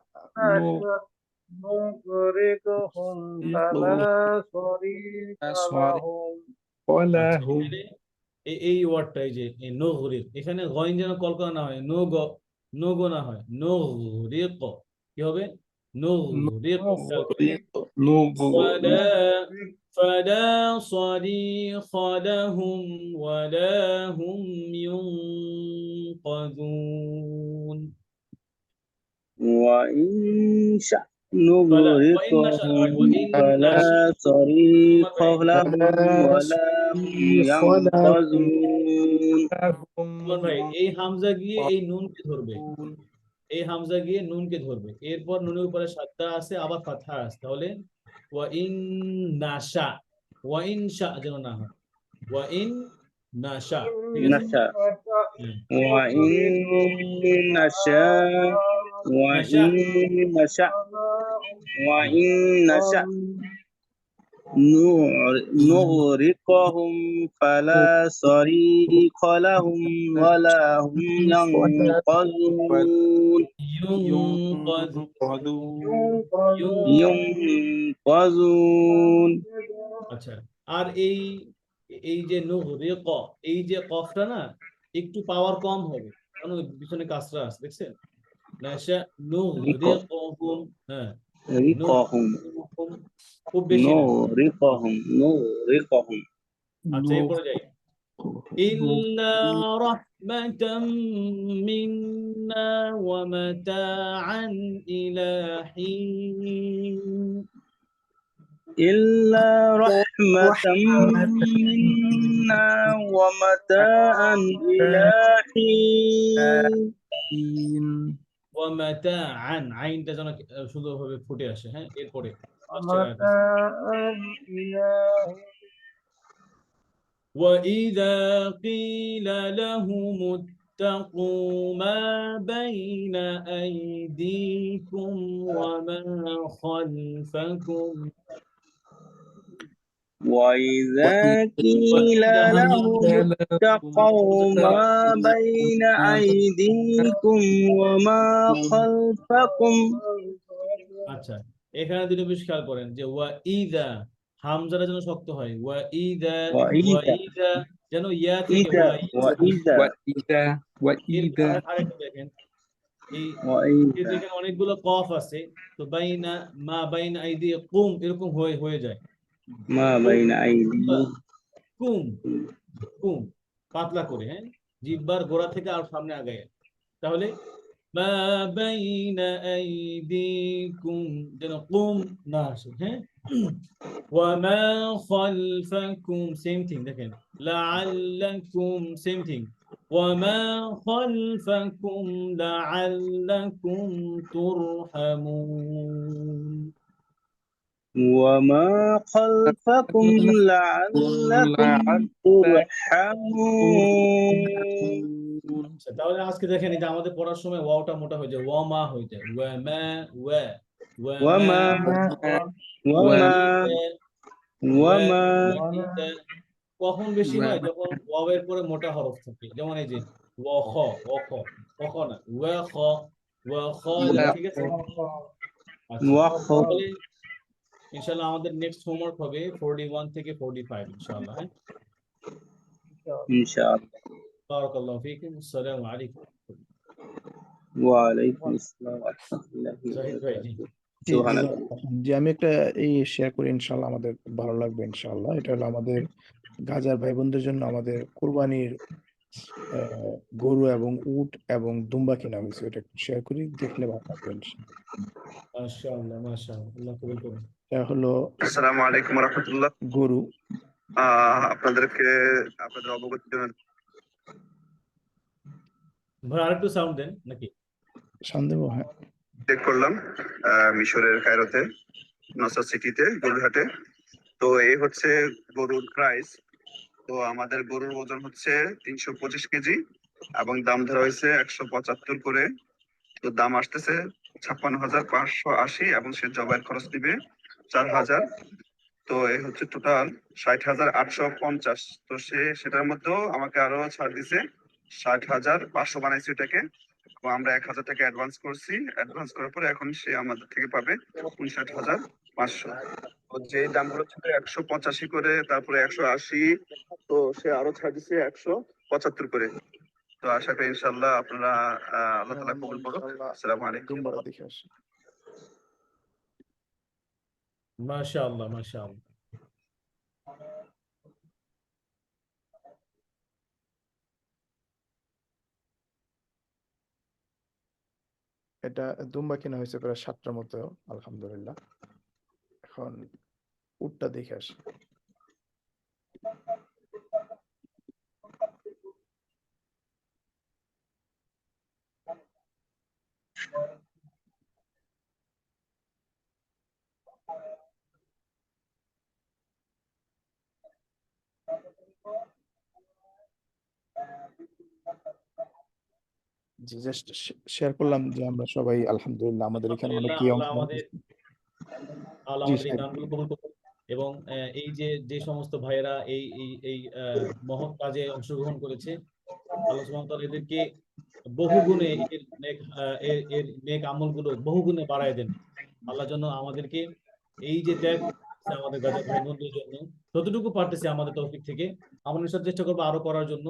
نغرقهم فلا صريخ لهم ولهم এই ওয়ার্ডটা এই যে নগরিক এখানে গইন যেন কল করা না হয় নোগো না হয় নগরিক কি হবে নগরিক فلا صريخ لهم ولا هم ينقذون وإن شأ نغرقهم فلا صريخ لهم ولا هم ينقذون ভাই এই হামজা গিয়ে এই নুনকে ধরবে এই হামজা গিয়ে নুনকে ধরবে এরপর নুনের উপরে সাদ্দা আছে আবার ফাতহা আছে তাহলে ওয়াইন নাশা ওয়াইন শা যেন না হয় ওয়াইন নাশা ঠিক আছে نشأ وإن نشاء وإن نشأ نغرقهم فلا صريخ لهم ولا هم ينقذون ينقذون আচ্ছা আর এই এই যে নুগরিক এই যে কফটা না একটু পাওয়ার কম হবে কারণ পিছনে কাসরা আছে দেখছেন নাশা নুগরিকুহুম হ্যাঁ رقهم খুব বেশি না نغرقهم আচ্ছা এরপরে যাই إلا رحمة منا ومتاعا إلى حين إلا رحمة منا ومتاعا إلى حين ومتاعا আইনটা যেন সুন্দরভাবে ফুটে আসে হ্যাঁ এরপরে وإذا قيل لهم اتقوا ما بين أيديكم وما خلفكم وإذا قيل لهم اتقوا ما بين أيديكم وما خلفكم আচ্ছা এখানে দুটো বিষয় খেয়াল করেন যে ওয়াইদা হামজাটা যেন শক্ত হয় ওয়াইদা যেন ইয়া থেকে إذا وإذا وإذا আরেকটা দেখেন, এই وإذا যেহেতু এখানে অনেকগুলো কফ আছে, তো বাইনা মা বাইনা আইদি কুম এরকম হয়ে যায়। ما بين أيديهم কুম কুম পাতলা করে, হ্যাঁ, জিহ্বার গোড়া থেকে আর সামনে আগায়, তাহলে মা বাইনা আইদিকুম যেন কুম না আসে, হ্যাঁ। ওয়ামা খালফাকুম সেম থিং, দেখেন লাআল্লাকুম সেম থিং, ওয়ামা খালফাকুম লাআল্লাকুম তুরহামুন। وما خلفكم لعلكم ترحمون আচ্ছা, তাহলে আজকে দেখেন এই যে আমাদের পড়ার সময় ওয়াওটা মোটা হয়ে যায়, ওয়া মা হয়ে যায়, ওয়া মা ওয়া ওয়া মা وما ওয়া وما ইদা। কখন বেশি হয়? যখন ওয়াওয়ের পরে মোটা হরফ থাকে, যেমন এই যে ওয়া খ, ও খ, ও খ না, ওয়া খ, ঠিক আছে। আচ্ছা, وخ তাহলে ইনশাআল্লাহ আমাদের নেক্সট হোমওয়ার্ক হবে 41 থেকে 45 ইনশাআল্লাহ, হ্যাঁ। إن شاء الله বারাকাল্লাহু ফীকুম, আসসালামু আলাইকুম। وعليكم السلام ورحمة الله জাহিদ ভাই, জি। وبركاته জি سبحانك জি আমি একটা শেয়ার করি, ইনশাল্লাহ আমাদের ভালো লাগবে ইনশাল্লাহ। এটা হলো আমাদের গাজার ভাই বোনদের জন্য আমাদের কোরবানির গরু এবং উট এবং দুম্বা কেনা হয়েছে, এটা একটু শেয়ার করি, দেখলে ভালো লাগবে ইনশাল্লাহ। মাশাআল্লাহ মাশাআল্লাহ, আল্লাহ কবুল করুন। এটা হলো আসসালামু আলাইকুম রহমতুল্লাহ। গরু। আপনাদেরকে আপনাদের অবগতির জন্য ভাই আরেকটু সাউন্ড দেন নাকি? সন্দেহ, হ্যাঁ। চেক করলাম মিশরের কায়রোতে, নসর সিটিতে, গরুরহাটে। তো এই হচ্ছে গরুর প্রাইস। তো আমাদের গরুর ওজন হচ্ছে 325 কেজি এবং দাম ধরা হয়েছে 175 করে। তো দাম আসতেছে 56,580 এবং সে জবাইয়ের খরচ দিবে 4,000। তো এই হচ্ছে টোটাল 60,850। তো সেটার মধ্যেও আমাকে আরো ছাড় দিছে, 60,500 বানাইছে এটাকে। তো আমরা 1,000 টাকা অ্যাডভান্স করছি, অ্যাডভান্স করার পরে এখন সে আমাদের থেকে পাবে 59,500। তো যে দামগুলো ছিল 185 করে, তারপরে 180, তো সে আরো ছাড় দিছে 175 করে। তো আশা করি ইনশাল্লাহ আপনারা আল্লাহ তাআলা কবুল করুন। আসসালামু আলাইকুম। দুম্বাটা দেখে আসি। মাশাআল্লাহ মাশাআল্লাহ। এটা দুম্বা কেনা হয়েছে প্রায় 7টার মতো, আলহামদুলিল্লাহ। এখন উটটা দেখে আসি। জি জাস্ট শেয়ার করলাম যে আমরা সবাই আলহামদুলিল্লাহ আমাদের এখানে আলহামদুলিল্লাহ, অনেকেই আল্লাহ অংশ আমাদের জি এই দানগুলো কবুল করুন। এবং এই যে সমস্ত ভাইয়েরা এই এই এই মহৎ কাজে অংশগ্রহণ করেছে, আল্লাহ সুবহানাহু ওয়া তাআলা এদেরকে বহুগুণে এর নেক আমলগুলো বহুগুণে বাড়ায় দেন। আল্লাহ যেন আমাদেরকে এই যে ত্যাগ করতেছে আমাদের গাজা ভাই বোনদের জন্য, যতটুকু পারতেছে আমাদের তৌফিক থেকে আমরা নিশ্চয় চেষ্টা করবো আরো করার জন্য।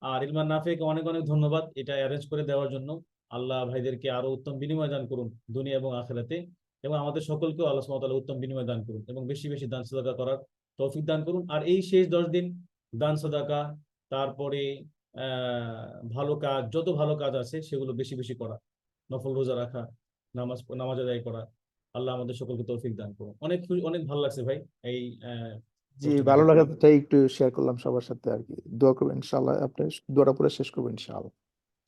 আর ইলমান নাফিকে অনেক অনেক ধন্যবাদ এটা অ্যারেঞ্জ করে দেওয়ার জন্য। আল্লাহ ভাইদেরকে আরো উত্তম বিনিময় দান করুন দুনিয়া এবং আখিরাতে, এবং আমাদের সকলকেও আল্লাহ সুবহানাহু ওয়া তাআলা উত্তম বিনিময় দান করুন এবং বেশি বেশি দান সাদাকা করার তৌফিক দান করুন। আর এই শেষ 10 দিন দান সাদাকা, তারপরে ভালো কাজ, যত ভালো কাজ আছে সেগুলো বেশি বেশি করা, নফল রোজা রাখা, নামাজ আদায় করা। আল্লাহ আমাদের সকলকে তৌফিক দান করুন। অনেক ভালো লাগছে ভাই এই জি পোস্টটা ভালো দেখে। লাগাটাই একটু শেয়ার করলাম সবার সাথে আর কি। দোয়া করবেন ইনশাআল্লাহ, আপনি দোয়াটা পুরো শেষ করবেন ইনশাআল্লাহ।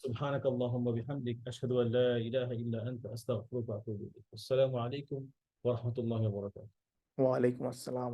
سبحانك اللهم وبحمدك أشهد أن لا إله إلا أنت أستغفرك وأتوب إليك. السلام عليكم ورحمة الله وبركاته. ওয়া আলাইকুম আসসালাম।